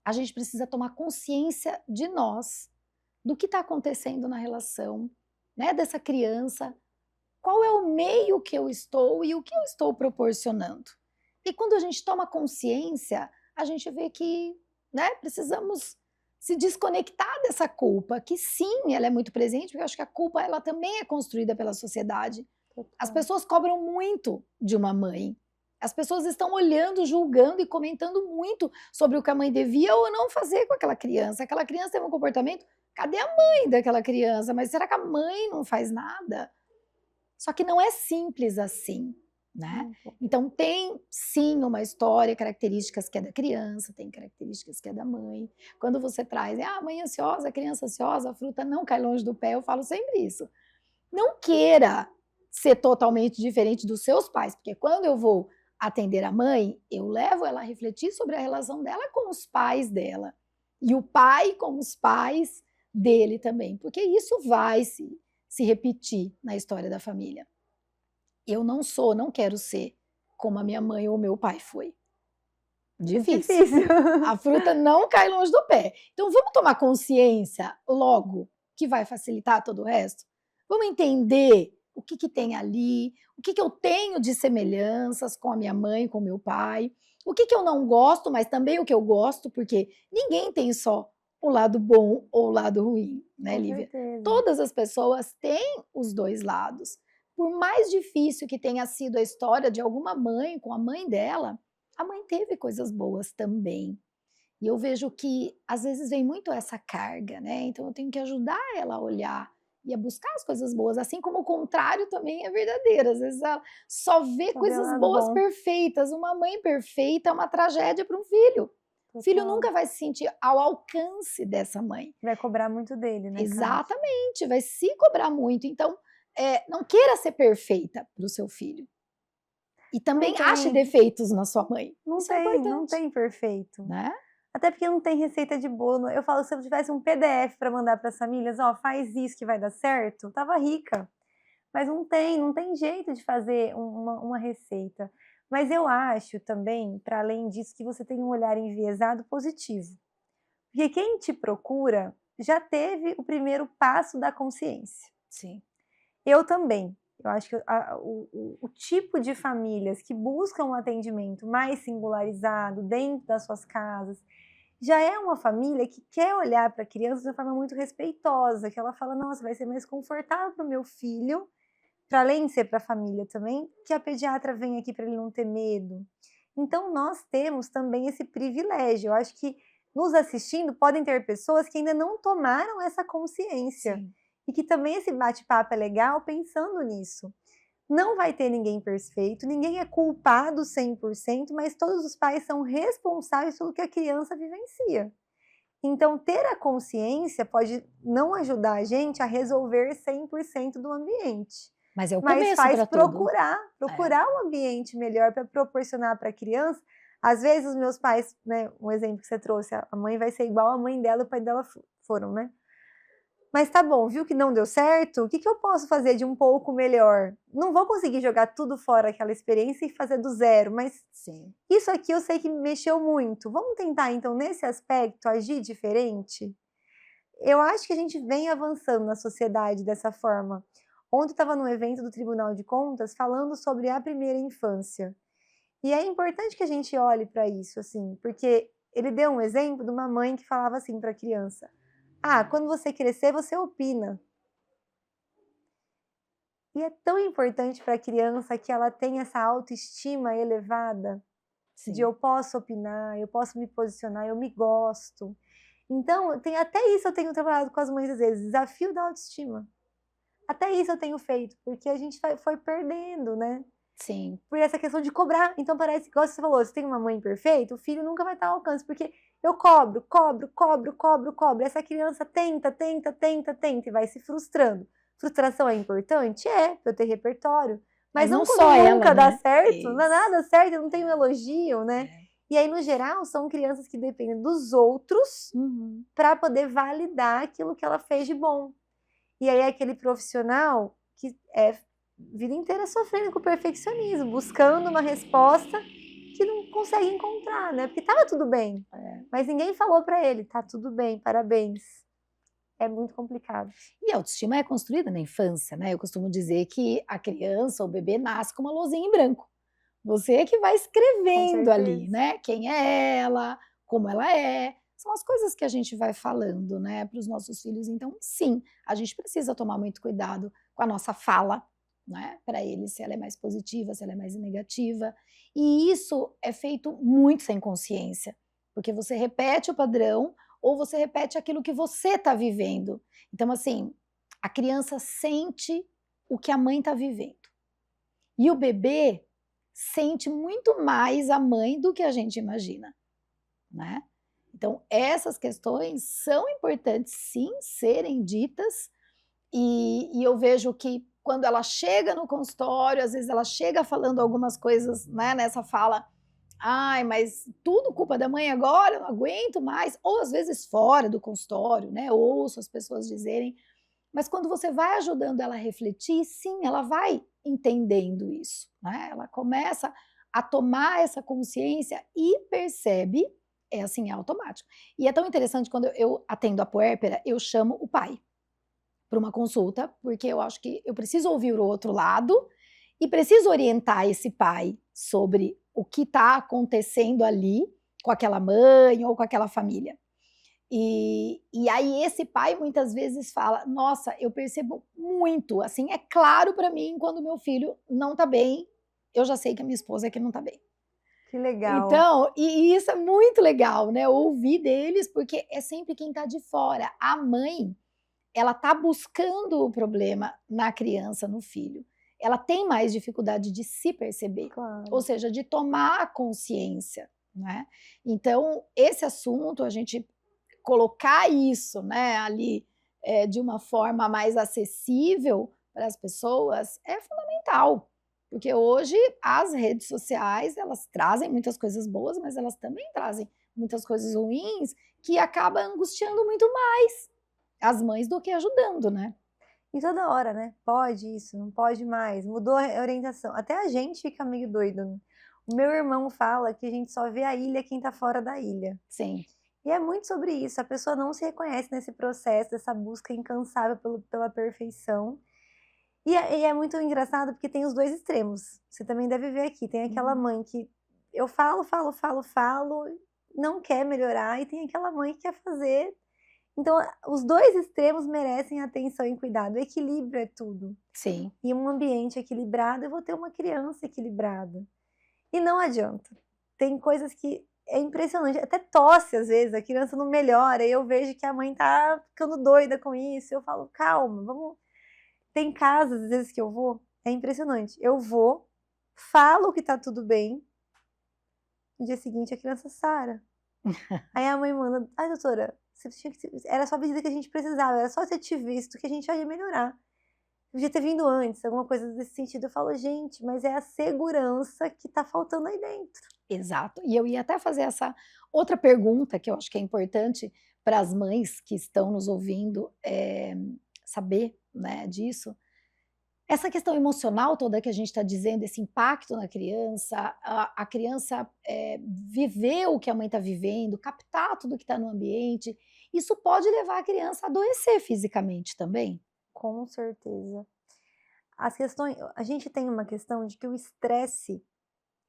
A gente precisa tomar consciência de nós, do que está acontecendo na relação, né, dessa criança. Qual é o meio que eu estou e o que eu estou proporcionando? E quando a gente toma consciência, a gente vê que, né, precisamos se desconectar dessa culpa, que sim, ela é muito presente, porque eu acho que a culpa ela também é construída pela sociedade. As Total. pessoas cobram muito de uma mãe. As pessoas estão olhando, julgando e comentando muito sobre o que a mãe devia ou não fazer com aquela criança. Aquela criança tem um comportamento, cadê a mãe daquela criança? Mas será que a mãe não faz nada? Só que não é simples assim, né? Então tem sim uma história, características que é da criança, tem características que é da mãe. Quando você traz, a mãe ansiosa, a criança ansiosa, a fruta não cai longe do pé, eu falo sempre isso. Não queira ser totalmente diferente dos seus pais, porque quando eu vou atender a mãe, eu levo ela a refletir sobre a relação dela com os pais dela. E o pai com os pais dele também, porque isso vai se repetir na história da família. Eu não quero ser como a minha mãe ou meu pai foi. Difícil. Difícil. A fruta não cai longe do pé. Então vamos tomar consciência logo, que vai facilitar todo o resto? Vamos entender o que tem ali, o que eu tenho de semelhanças com a minha mãe, com o meu pai, o que eu não gosto, mas também o que eu gosto, porque ninguém tem só o lado bom ou o lado ruim, né, Com Lívia? certeza. Todas as pessoas têm os dois lados. Por mais difícil que tenha sido a história de alguma mãe com a mãe dela, a mãe teve coisas boas também. E eu vejo que às vezes vem muito essa carga, né? Então eu tenho que ajudar ela a olhar e a buscar as coisas boas, assim como o contrário também é verdadeiro. Às vezes ela só vê Só vê o coisas lado boas bom. perfeitas. Uma mãe perfeita é uma tragédia para um filho. O filho Total. nunca vai se sentir ao alcance dessa mãe. Vai cobrar muito dele, né, Kátia? Exatamente, vai se cobrar muito. Então, não queira ser perfeita para o seu filho. E Não também ache tem, defeitos na sua mãe. Isso é não importante, tem perfeito. né? Até porque não tem receita de bolo. Eu falo, se eu tivesse um PDF para mandar para as famílias, ó, faz isso que vai dar certo, tava rica. Mas não tem jeito de fazer uma receita. Mas eu acho também, para além disso, que você tem um olhar enviesado positivo. Porque quem te procura já teve o primeiro passo da consciência. Sim. Eu também. Eu acho que o tipo de famílias que buscam um atendimento mais singularizado dentro das suas casas, já é uma família que quer olhar para a criança de uma forma muito respeitosa, que ela fala, nossa, vai ser mais confortável para o meu filho, para além de ser para a família também, que a pediatra venha aqui para ele não ter medo. Então, nós temos também esse privilégio. Eu acho que nos assistindo podem ter pessoas que ainda não tomaram essa consciência. Sim. E que também esse bate-papo é legal pensando nisso. Não vai ter ninguém perfeito, ninguém é culpado 100%, mas todos os pais são responsáveis pelo que a criança vivencia. Então, ter a consciência pode não ajudar a gente a resolver 100% do ambiente. Mas é o Mas começo faz para tudo. procurar um ambiente melhor para proporcionar para a criança. Às vezes os meus pais, né, um exemplo que você trouxe, a mãe vai ser igual a mãe dela e o pai dela foram, né? Mas tá bom, viu que não deu certo? O que eu posso fazer de um pouco melhor? Não vou conseguir jogar tudo fora aquela experiência e fazer do zero, mas Sim. isso aqui eu sei que mexeu muito. Vamos tentar, então, nesse aspecto, agir diferente? Eu acho que a gente vem avançando na sociedade dessa forma. Ontem eu estava num evento do Tribunal de Contas falando sobre a primeira infância. E é importante que a gente olhe para isso, assim, porque ele deu um exemplo de uma mãe que falava assim para a criança: ah, quando você crescer, você opina. E é tão importante para a criança que ela tenha essa autoestima elevada, de Sim. eu posso opinar, eu posso me posicionar, eu me gosto. Então, até isso eu tenho trabalhado com as mães às vezes, desafio da autoestima. Até isso eu tenho feito, porque a gente foi perdendo, né? Sim. Por essa questão de cobrar. Então parece, igual você falou, se tem uma mãe perfeita, o filho nunca vai estar ao alcance, porque eu cobro. Essa criança tenta e vai se frustrando. Frustração é importante? É, para eu ter repertório. Mas não não só quando ela, nunca dá né? certo, não dá Isso. nada certo, eu não tenho elogio, né? É. E aí, no geral, são crianças que dependem dos outros Uhum. para poder validar aquilo que ela fez de bom. E aí, aquele profissional que é vida inteira sofrendo com o perfeccionismo, buscando uma resposta que não consegue encontrar, né? Porque tava tudo bem, mas ninguém falou para ele, tá tudo bem, parabéns. É muito complicado. E a autoestima é construída na infância, né? Eu costumo dizer que a criança, o bebê, nasce com uma luzinha em branco. Você é que vai Com escrevendo ali, certeza. né? Quem é ela, como ela é. São as coisas que a gente vai falando, né, para os nossos filhos. Então, sim, a gente precisa tomar muito cuidado com a nossa fala, né, para eles, se ela é mais positiva, se ela é mais negativa. E isso é feito muito sem consciência, porque você repete o padrão ou você repete aquilo que você está vivendo. Então, assim, a criança sente o que a mãe está vivendo. E o bebê sente muito mais a mãe do que a gente imagina, né? Então, essas questões são importantes, sim, serem ditas, e eu vejo que quando ela chega no consultório, às vezes ela chega falando algumas coisas, né, nessa fala, ai, mas tudo culpa da mãe agora, eu não aguento mais, ou às vezes fora do consultório, né, ouço as pessoas dizerem, mas quando você vai ajudando ela a refletir, sim, ela vai entendendo isso, né? Ela começa a tomar essa consciência e percebe, é assim, é automático. E é tão interessante quando eu atendo a puérpera, eu chamo o pai para uma consulta, porque eu acho que eu preciso ouvir o outro lado e preciso orientar esse pai sobre o que está acontecendo ali com aquela mãe ou com aquela família. E aí esse pai muitas vezes fala, nossa, eu percebo muito, assim, é claro para mim quando meu filho não tá bem, eu já sei que a minha esposa é que não tá bem. Que legal. Então, e isso é muito legal, né, ouvir deles, porque é sempre quem tá de fora. A mãe, ela tá buscando o problema na criança, no filho. Ela tem mais dificuldade de se perceber, Claro. ou seja, de tomar consciência, né. Então, esse assunto a gente colocar isso, né, ali, de uma forma mais acessível para as pessoas é fundamental, porque hoje as redes sociais, elas trazem muitas coisas boas, mas elas também trazem muitas coisas ruins que acaba angustiando muito mais as mães do que ajudando, né. E toda hora, né? Pode isso, não pode mais, mudou a orientação. Até a gente fica meio doido, né? O meu irmão fala que a gente só vê a ilha quem tá fora da ilha. Sim. E é muito sobre isso, a pessoa não se reconhece nesse processo, dessa busca incansável pela perfeição. E é muito engraçado porque tem os dois extremos. Você também deve ver aqui, tem aquela Uhum. mãe que eu falo, falo, falo, falo, não quer melhorar, e tem aquela mãe que quer fazer. Então, os dois extremos merecem atenção e cuidado. O equilíbrio é tudo. Sim. E um ambiente equilibrado, eu vou ter uma criança equilibrada. E não adianta. Tem coisas que é impressionante, até tosse às vezes, a criança não melhora, e eu vejo que a mãe tá ficando doida com isso, eu falo: "Calma, vamos". Tem casas, às vezes, que eu vou, é impressionante, eu vou, falo que tá tudo bem, no dia seguinte a criança sara. Aí a mãe manda: "Ai doutora, você tinha que era só a visita que a gente precisava, era só ter te visto que a gente já ia melhorar. Podia ter vindo antes", alguma coisa desse sentido. Eu falo: "Gente, mas é a segurança que tá faltando aí dentro". Exato. E eu ia até fazer essa outra pergunta que eu acho que é importante para as mães que estão nos ouvindo, saber, né, disso. Essa questão emocional toda que a gente está dizendo, esse impacto na criança, a criança, viver o que a mãe está vivendo, captar tudo que está no ambiente, isso pode levar a criança a adoecer fisicamente também? Com certeza. As questões a gente tem uma questão de que o estresse,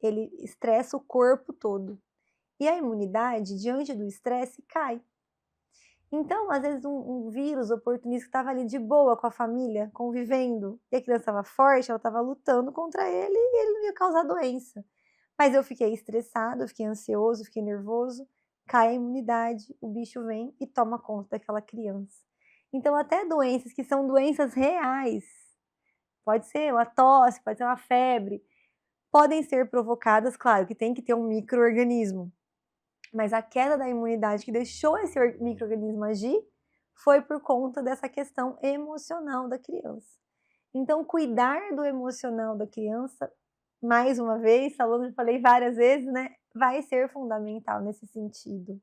ele estressa o corpo todo. E a imunidade, diante do estresse, cai. Então, às vezes, um vírus oportunista que estava ali de boa com a família, convivendo, e a criança estava forte, ela estava lutando contra ele e ele não ia causar doença. Mas eu fiquei estressado, eu fiquei ansioso, fiquei nervoso, cai a imunidade, o bicho vem e toma conta daquela criança. Então, até doenças que são doenças reais, pode ser uma tosse, pode ser uma febre, podem ser provocadas, claro que tem que ter um micro-organismo, mas a queda da imunidade que deixou esse micro-organismo agir foi por conta dessa questão emocional da criança. Então, cuidar do emocional da criança, mais uma vez, falando, falei várias vezes, né, vai ser fundamental nesse sentido.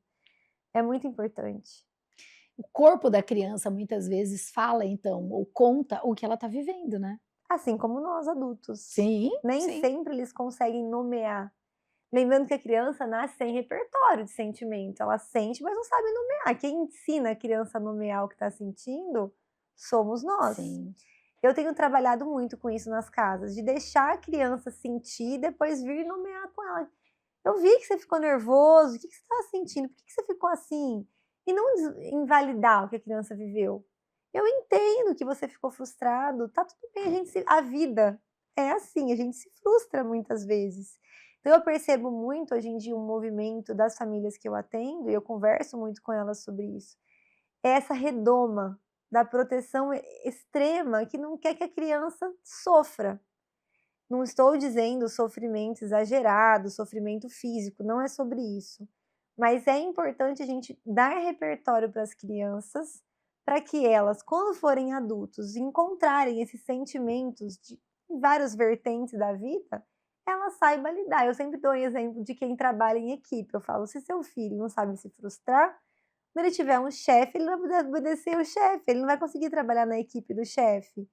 É muito importante. O corpo da criança muitas vezes fala então, ou conta o que ela está vivendo, né? Assim como nós adultos. Sim, Nem sim. sempre eles conseguem nomear. Lembrando que a criança nasce sem repertório de sentimento, ela sente, mas não sabe nomear. Quem ensina a criança a nomear o que está sentindo somos nós. Sim. Eu tenho trabalhado muito com isso nas casas, de deixar a criança sentir e depois vir nomear com ela. Eu vi que você ficou nervoso, o que você estava sentindo? Por que você ficou assim? E não invalidar o que a criança viveu. Eu entendo que você ficou frustrado, tá tudo bem, a vida é assim, a gente se frustra muitas vezes. Então eu percebo muito hoje em dia um movimento das famílias que eu atendo, e eu converso muito com elas sobre isso, é essa redoma da proteção extrema que não quer que a criança sofra. Não estou dizendo sofrimento exagerado, sofrimento físico, não é sobre isso. Mas é importante a gente dar repertório para as crianças, para que elas, quando forem adultos, encontrarem esses sentimentos de várias vertentes da vida, ela saiba lidar. Eu sempre dou um exemplo de quem trabalha em equipe. Eu falo, se seu filho não sabe se frustrar, quando ele tiver um chefe, ele não vai poder obedecer o chefe, ele não vai conseguir trabalhar na equipe do chefe.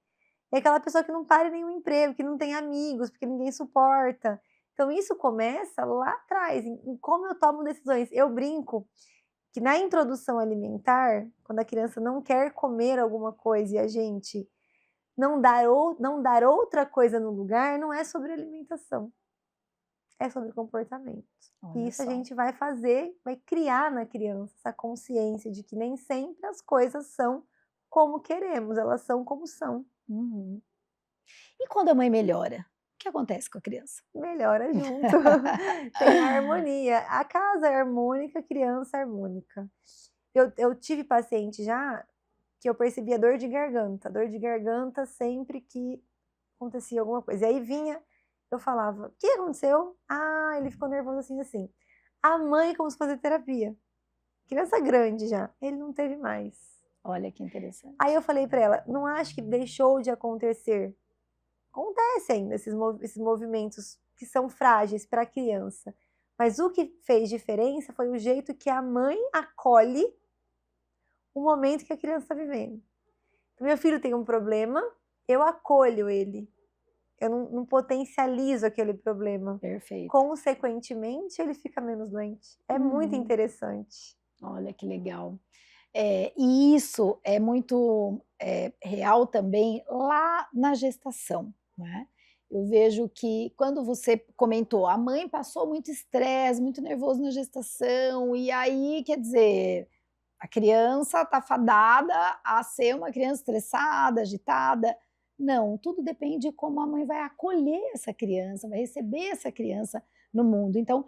É aquela pessoa que não para em nenhum emprego, que não tem amigos, porque ninguém suporta. Então isso começa lá atrás, em como eu tomo decisões. Eu brinco que na introdução alimentar, quando a criança não quer comer alguma coisa e a gente não dar outra coisa no lugar, não é sobre alimentação, é sobre comportamento. E Olha isso a só. gente vai fazer, vai criar na criança essa consciência de que nem sempre as coisas são como queremos, elas são como são. Uhum. E quando a mãe melhora, o que acontece com a criança? Melhora junto. Tem a harmonia. A casa é harmônica, a criança é harmônica. Eu tive paciente já que eu percebia dor de garganta sempre que acontecia alguma coisa. E aí vinha, eu falava: "O que aconteceu?". "Ah, ele ficou nervoso assim, assim". A mãe como se fazer terapia. Criança grande já, ele não teve mais. Olha que Aí interessante. eu falei pra ela: "Não acho que deixou de acontecer". Acontece ainda esses movimentos que são frágeis para a criança, mas o que fez diferença foi o jeito que a mãe acolhe o momento que a criança está vivendo. Então, meu filho tem um problema, eu acolho ele, eu não potencializo aquele problema. Perfeito. Consequentemente, ele fica menos doente. É muito Uhum. interessante. Olha que legal. E isso é muito real também lá na gestação, né? Eu vejo que quando você comentou, a mãe passou muito estresse, muito nervoso na gestação, e aí, quer dizer, a criança está fadada a ser uma criança estressada, agitada. Não, tudo depende de como a mãe vai acolher essa criança, vai receber essa criança no mundo. Então,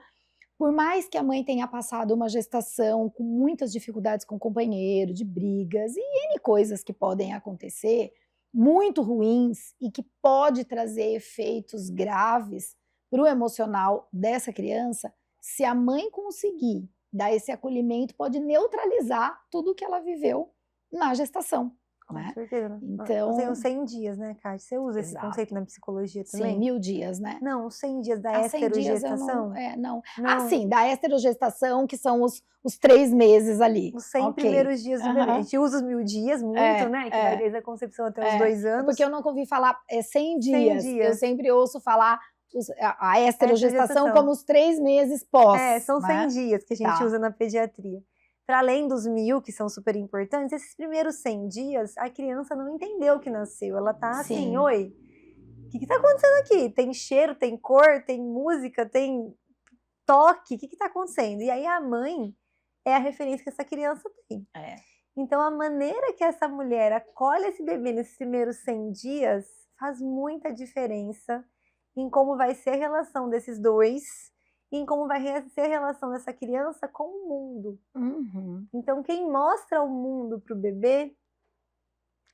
por mais que a mãe tenha passado uma gestação com muitas dificuldades com o companheiro, de brigas e N coisas que podem acontecer, muito ruins e que pode trazer efeitos graves para o emocional dessa criança, se a mãe conseguir dar esse acolhimento, pode neutralizar tudo que ela viveu na gestação, Com né? certeza. Então, Os 100 dias, né, Kátia? Você usa esse conceito exato. na psicologia Sim, também? 1000 dias, né? Não, os 100 dias da 100 dias eu não, esterogestação? não. Não, Sim, da esterogestação, que são os 3 meses ali, os 100 ok. primeiros dias do bebê. A Aham. gente usa os 1000 dias muito, É, né, que vai é, desde a concepção até os é. 2 É anos. porque eu nunca ouvi falar 100 100 dias. Eu dias. sempre ouço falar a esterogestação Esterogestação. como os 3 meses pós, São 100 né? dias que a gente Tá. usa na pediatria. Para além dos 1000, que são super importantes, esses primeiros 100 dias, a criança não entendeu que nasceu. Ela tá assim, Sim. oi, o que tá acontecendo aqui? Tem cheiro, tem cor, tem música, tem toque, o que tá acontecendo? E aí a mãe é a referência que essa criança tem. É. Então a maneira que essa mulher acolhe esse bebê nesses primeiros 100 dias faz muita diferença em como vai ser a relação desses dois, e em como vai ser a relação dessa criança com o mundo. Uhum. Então quem mostra o mundo para o bebê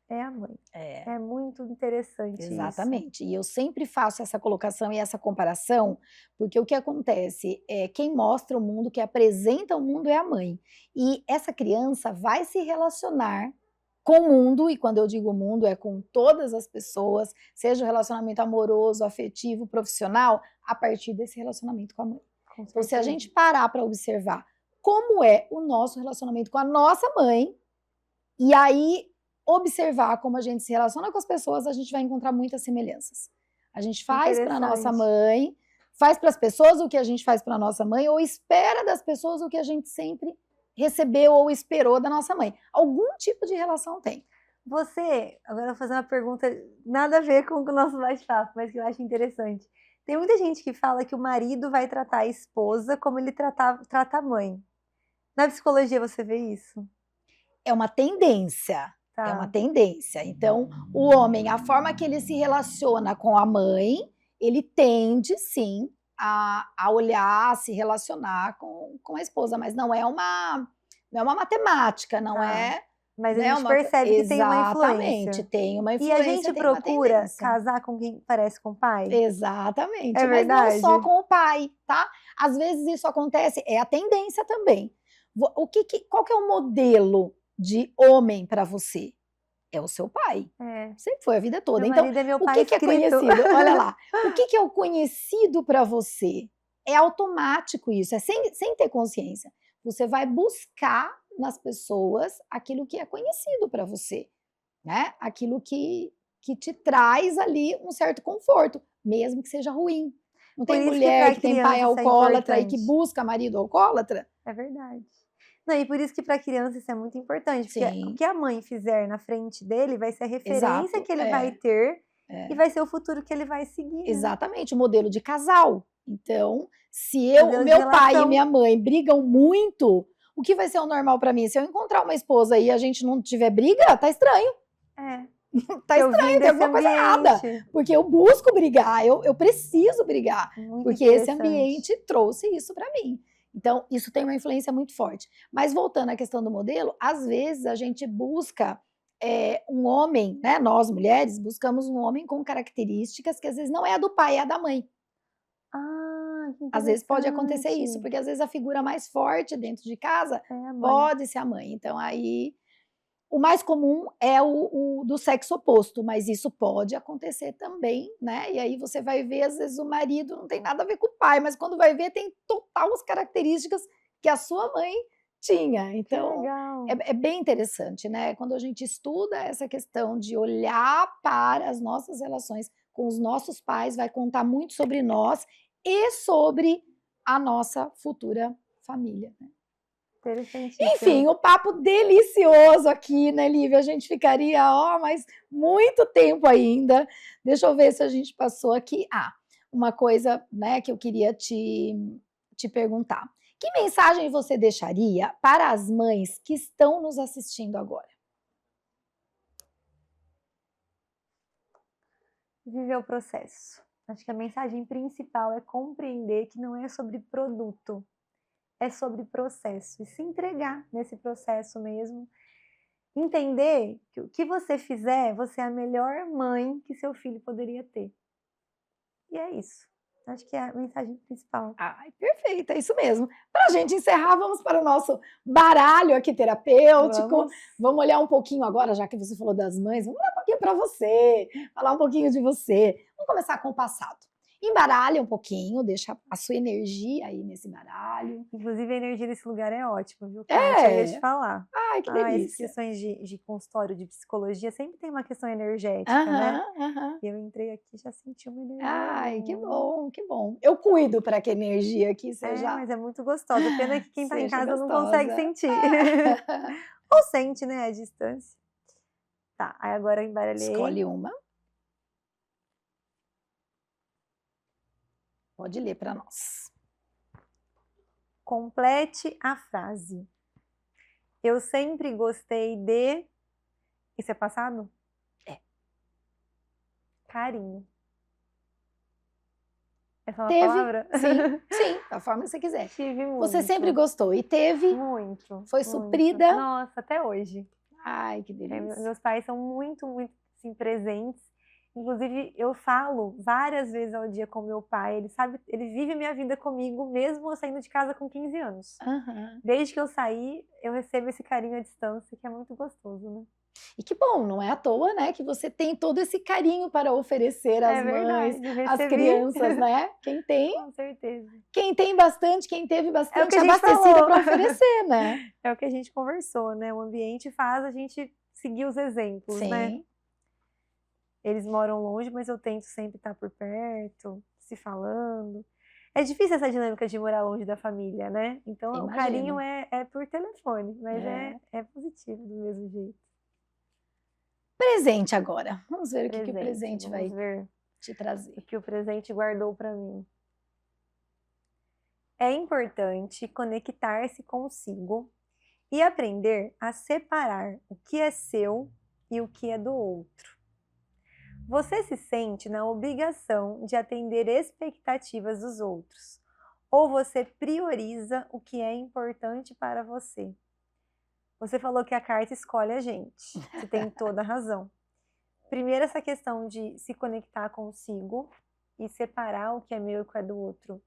é a mãe. É. É muito interessante isso. Exatamente. E eu sempre faço essa colocação e essa comparação, porque o que acontece é quem mostra o mundo, que apresenta o mundo é a mãe. E essa criança vai se relacionar com o mundo, e quando eu digo mundo, é com todas as pessoas, seja o relacionamento amoroso, afetivo, profissional, a partir desse relacionamento com a mãe. Então, se a gente parar para observar como é o nosso relacionamento com a nossa mãe, e aí observar como a gente se relaciona com as pessoas, a gente vai encontrar muitas semelhanças. A gente faz para nossa mãe, faz para as pessoas o que a gente faz para nossa mãe, ou espera das pessoas o que a gente sempre recebeu ou esperou da nossa mãe. Algum tipo de relação tem. Agora eu vou fazer uma pergunta nada a ver com o nosso bate-papo, mas que eu acho interessante. Tem muita gente que fala que o marido vai tratar a esposa como ele trata a mãe. Na psicologia você vê isso? É uma tendência. Tá. É uma tendência. Então, o homem, a forma que ele se relaciona com a mãe, ele tende, sim, a olhar, a se relacionar com a esposa, mas não é uma matemática, não é... Mas né, a gente percebe que tem uma influência. Exatamente, tem uma E influência, a gente procura casar com quem parece com o pai? Exatamente, É mas verdade? não só com o pai, tá? Às vezes isso acontece, é a tendência também. Qual que é o modelo de homem para você? É o seu pai. Sempre foi a vida toda. Meu então, marido é meu o pai que é conhecido? Olha lá. O que é o conhecido para você? É automático isso, é sem ter consciência. Você vai buscar nas pessoas aquilo que é conhecido para você, né? Aquilo que te traz ali um certo conforto, mesmo que seja ruim. Não tem mulher que tem pai alcoólatra e que busca marido alcoólatra? É verdade. Não, e por isso que para criança isso é muito importante, porque Sim. o que a mãe fizer na frente dele vai ser a referência Exato, que ele vai ter e vai ser o futuro que ele vai seguir. Né? Exatamente, o modelo de casal. Então, se o Modelo de meu pai e relação. minha mãe brigam muito, o que vai ser o normal para mim? Se eu encontrar uma esposa e a gente não tiver briga, tá estranho. Tá estranho, tem alguma coisa errada. Porque eu busco brigar, eu preciso brigar. Muito porque esse ambiente trouxe isso para mim. Então, isso tem uma influência muito forte. Mas voltando à questão do modelo, às vezes a gente busca um homem, né? Nós mulheres buscamos um homem com características que às vezes não é a do pai, é a da mãe. Às vezes pode acontecer isso, porque às vezes a figura mais forte dentro de casa pode ser a mãe. Então aí o mais comum é o do sexo oposto, mas isso pode acontecer também, né? E aí você vai ver, às vezes o marido não tem nada a ver com o pai, mas quando vai ver tem total as características que a sua mãe tinha. Então é bem interessante, né? Quando a gente estuda essa questão de olhar para as nossas relações com os nossos pais, vai contar muito sobre nós e sobre a nossa futura família. Né? Interessantíssimo. Enfim, o papo delicioso aqui, né, Lívia? A gente ficaria, mas muito tempo ainda. Deixa eu ver se a gente passou aqui. Uma coisa, né, que eu queria te perguntar. Que mensagem você deixaria para as mães que estão nos assistindo agora? Viver o processo. Acho que a mensagem principal é compreender que não é sobre produto, é sobre processo. E se entregar nesse processo mesmo. Entender que o que você fizer, você é a melhor mãe que seu filho poderia ter. E é isso. Acho que é a mensagem principal. Ai, perfeito, é isso mesmo. Para a gente encerrar, vamos para o nosso baralho aqui terapêutico. Vamos olhar um pouquinho agora, já que você falou das mães, vamos olhar um pouquinho para você, falar um pouquinho de você. Vamos começar com o passado. Embaralha um pouquinho, deixa a sua energia aí nesse baralho. Inclusive, a energia desse lugar é ótima, viu, Kátia? Eu ia te falar. Ai, que delícia. Essas questões de consultório, de psicologia, sempre tem uma questão energética, né? E eu entrei aqui e já senti uma energia. Ai, que bom, que bom. Eu cuido para que a energia aqui seja... mas é muito gostosa. Pena que quem tá em casa gostosa. não consegue sentir. Ou sente, né, a distância. Tá, aí agora eu embaralhei. Escolhe uma. Pode ler para nós. Complete a frase. Eu sempre gostei de... Isso é passado? É. Carinho. Essa é uma palavra? Sim, da forma que você quiser. Tive muito. Você sempre gostou e teve? Muito. Foi suprida? Nossa, até hoje. Ai, que delícia. Meus pais são muito, muito assim, presentes. Inclusive, eu falo várias vezes ao dia com meu pai. Ele vive a minha vida comigo, mesmo eu saindo de casa com 15 anos. Desde que eu saí, eu recebo esse carinho à distância, que é muito gostoso, né? E que bom, não é à toa, né, que você tem todo esse carinho para oferecer às mães, às crianças, né? Quem tem, com certeza. Quem tem bastante, quem teve bastante, abastecida para oferecer, né? É o que a gente conversou, né? O ambiente faz a gente seguir os exemplos, né? Eles moram longe, mas eu tento sempre estar por perto, se falando. É difícil essa dinâmica de morar longe da família, né? Então, o carinho é por telefone, mas é positivo do mesmo jeito. Presente agora. Vamos ver o que o presente vai te trazer. O que o presente guardou para mim. É importante conectar-se consigo e aprender a separar o que é seu e o que é do outro. Você se sente na obrigação de atender expectativas dos outros, ou você prioriza o que é importante para você? Você falou que a carta escolhe a gente, você tem toda a razão. Primeiro, essa questão de se conectar consigo e separar o que é meu e o que é do outro.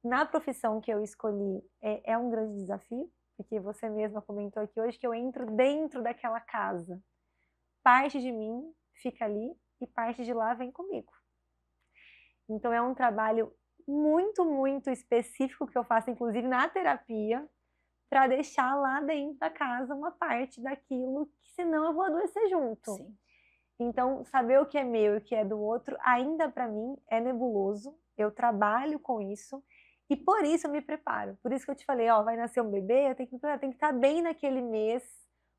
Na profissão que eu escolhi, é um grande desafio, porque você mesma comentou aqui hoje que eu entro dentro daquela casa. Parte de mim fica ali e parte de lá vem comigo. Então é um trabalho muito, muito específico que eu faço, inclusive na terapia, para deixar lá dentro da casa uma parte daquilo que senão eu vou adoecer junto. Sim. Então, saber o que é meu e o que é do outro, ainda para mim é nebuloso. Eu trabalho com isso e por isso eu me preparo. Por isso que eu te falei, vai nascer um bebê, eu tenho que me preparar, tenho que estar bem naquele mês,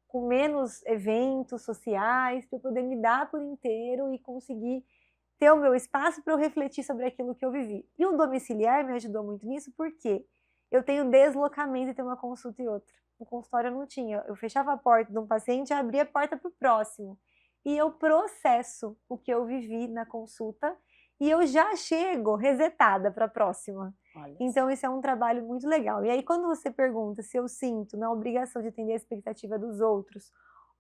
com menos eventos sociais, para eu poder me dar por inteiro e conseguir ter o meu espaço para eu refletir sobre aquilo que eu vivi. E o domiciliar me ajudou muito nisso, porque eu tenho deslocamento entre uma consulta e outra. No consultório eu não tinha. Eu fechava a porta de um paciente e abria a porta para o próximo. E eu processo o que eu vivi na consulta e eu já chego resetada para a próxima. Então isso é um trabalho muito legal. E aí quando você pergunta se eu sinto na obrigação de atender a expectativa dos outros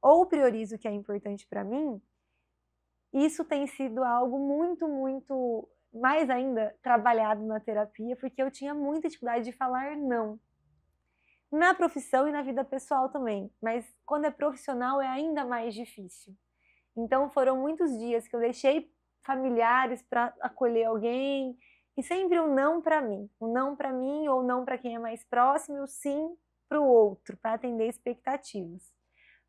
ou priorizo o que é importante para mim, isso tem sido algo muito, muito, mais ainda, trabalhado na terapia, porque eu tinha muita dificuldade de falar não. Na profissão e na vida pessoal também, mas quando é profissional é ainda mais difícil. Então foram muitos dias que eu deixei familiares para acolher alguém e sempre o não para mim. O não para mim ou não para quem é mais próximo e o sim para o outro, para atender expectativas.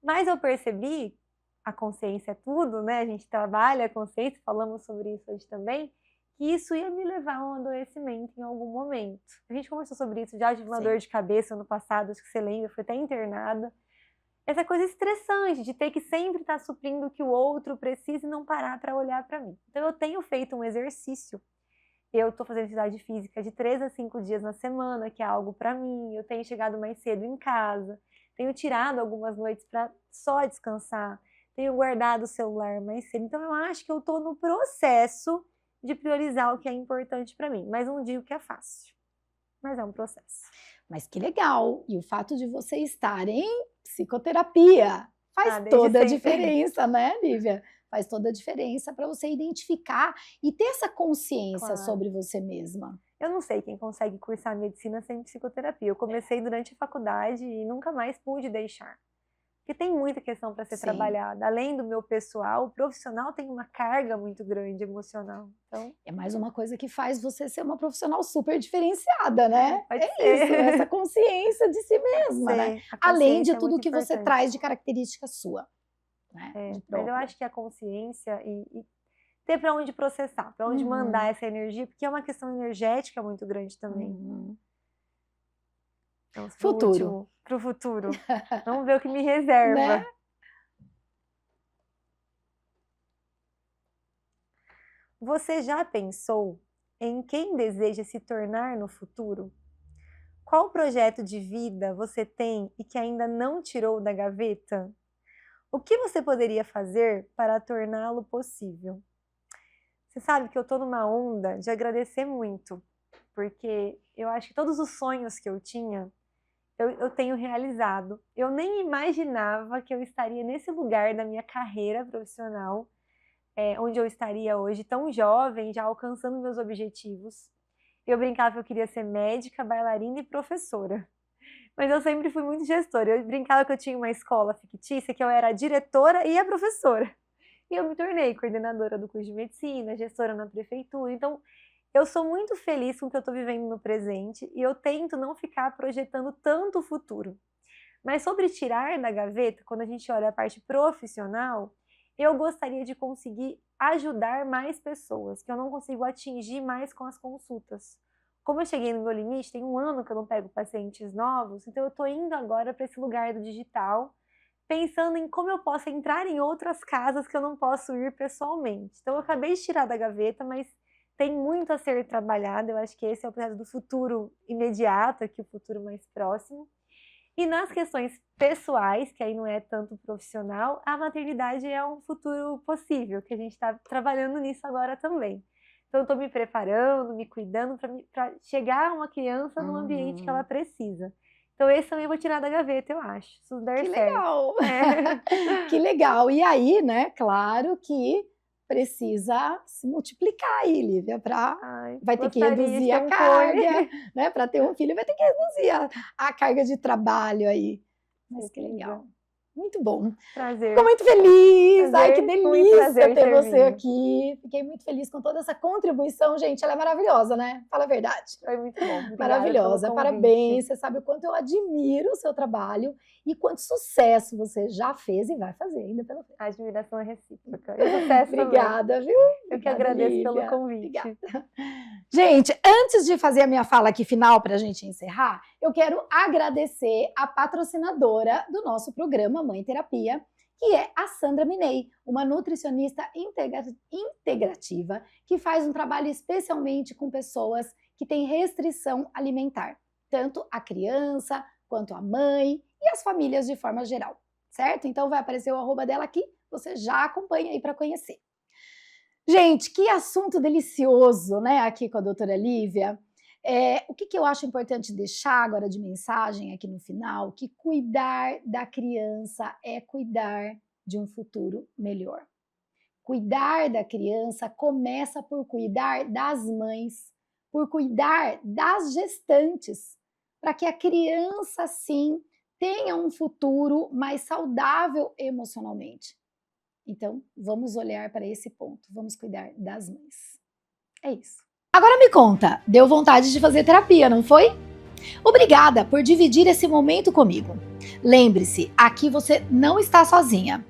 Mas eu percebi, a consciência é tudo, né? A gente trabalha a consciência, falamos sobre isso hoje também, que isso ia me levar a um adoecimento em algum momento. A gente conversou sobre isso, já tive uma Sim. dor de cabeça ano passado, acho que você lembra, fui até internada. Essa coisa estressante de ter que sempre estar suprindo o que o outro precisa e não parar para olhar para mim. Então eu tenho feito um exercício. Eu estou fazendo atividade física de 3 a 5 dias na semana, que é algo para mim. Eu tenho chegado mais cedo em casa, tenho tirado algumas noites para só descansar, tenho guardado o celular mais cedo. Então eu acho que eu estou no processo de priorizar o que é importante para mim. Mas não digo que é fácil, mas é um processo. Mas que legal! E o fato de você estar em psicoterapia faz toda a diferença, né, Lívia? Faz toda a diferença para você identificar e ter essa consciência sobre você mesma. Eu não sei quem consegue cursar medicina sem psicoterapia. Eu comecei durante a faculdade e nunca mais pude deixar. Porque tem muita questão para ser trabalhada. Além do meu pessoal, o profissional tem uma carga muito grande emocional. Então, é mais uma coisa que faz você ser uma profissional super diferenciada, né? Pode é ser. Isso, essa consciência de si mesma, né? Além de tudo que você traz de característica sua. Né? Mas eu acho que a consciência e ter para onde processar, para onde mandar essa energia, porque é uma questão energética muito grande também. Então, pro futuro. Vamos ver o que me reserva. Né? Você já pensou em quem deseja se tornar no futuro? Qual projeto de vida você tem e que ainda não tirou da gaveta? O que você poderia fazer para torná-lo possível? Você sabe que eu estou numa onda de agradecer muito, porque eu acho que todos os sonhos que eu tinha, eu tenho realizado. Eu nem imaginava que eu estaria nesse lugar da minha carreira profissional, onde eu estaria hoje, tão jovem, já alcançando meus objetivos. Eu brincava que eu queria ser médica, bailarina e professora. Mas eu sempre fui muito gestora. Eu brincava que eu tinha uma escola fictícia, que eu era a diretora e a professora. E eu me tornei coordenadora do curso de medicina, gestora na prefeitura. Então, eu sou muito feliz com o que eu estou vivendo no presente e eu tento não ficar projetando tanto o futuro. Mas sobre tirar da gaveta, quando a gente olha a parte profissional, eu gostaria de conseguir ajudar mais pessoas, que eu não consigo atingir mais com as consultas. Como eu cheguei no meu limite, tem 1 ano que eu não pego pacientes novos, então eu estou indo agora para esse lugar do digital, pensando em como eu posso entrar em outras casas que eu não posso ir pessoalmente. Então eu acabei de tirar da gaveta, mas tem muito a ser trabalhado. Eu acho que esse é o projeto do futuro imediato, aqui o futuro mais próximo. E nas questões pessoais, que aí não é tanto profissional, a maternidade é um futuro possível, que a gente está trabalhando nisso agora também. Então, eu estou me preparando, me cuidando para chegar a uma criança no ambiente que ela precisa. Então, esse também eu vou tirar da gaveta, eu acho. Se tudo der certo. Legal! Que legal! E aí, né, claro que precisa se multiplicar aí, Lívia, vai ter que reduzir a carga, né? Para ter um filho, vai ter que reduzir a carga de trabalho aí. Mas que legal! Muito bom. Prazer. Fico muito feliz. Prazer. Ai, que delícia ter você vindo aqui. Fiquei muito feliz com toda essa contribuição, gente. Ela é maravilhosa, né? Fala a verdade. Foi muito bom. Obrigada. Maravilhosa. Parabéns. Você sabe o quanto eu admiro o seu trabalho e quanto sucesso você já fez e vai fazer ainda pela frente. A admiração é recíproca. E sucesso Obrigada, também. Viu? Eu que agradeço Lívia. pelo convite. Obrigada. Gente, antes de fazer a minha fala aqui final para a gente encerrar, eu quero agradecer a patrocinadora do nosso programa Mãe Terapia, que é a Sandra Minei, uma nutricionista integrativa que faz um trabalho especialmente com pessoas que têm restrição alimentar, tanto a criança quanto a mãe e as famílias de forma geral, certo? Então vai aparecer o arroba dela aqui, você já acompanha aí para conhecer. Gente, que assunto delicioso, né, aqui com a doutora Lívia. O que eu acho importante deixar agora de mensagem aqui no final, que cuidar da criança é cuidar de um futuro melhor. Cuidar da criança começa por cuidar das mães, por cuidar das gestantes, para que a criança, sim, tenha um futuro mais saudável emocionalmente. Então, vamos olhar para esse ponto, vamos cuidar das mães. É isso. Agora me conta, deu vontade de fazer terapia, não foi? Obrigada por dividir esse momento comigo. Lembre-se, aqui você não está sozinha.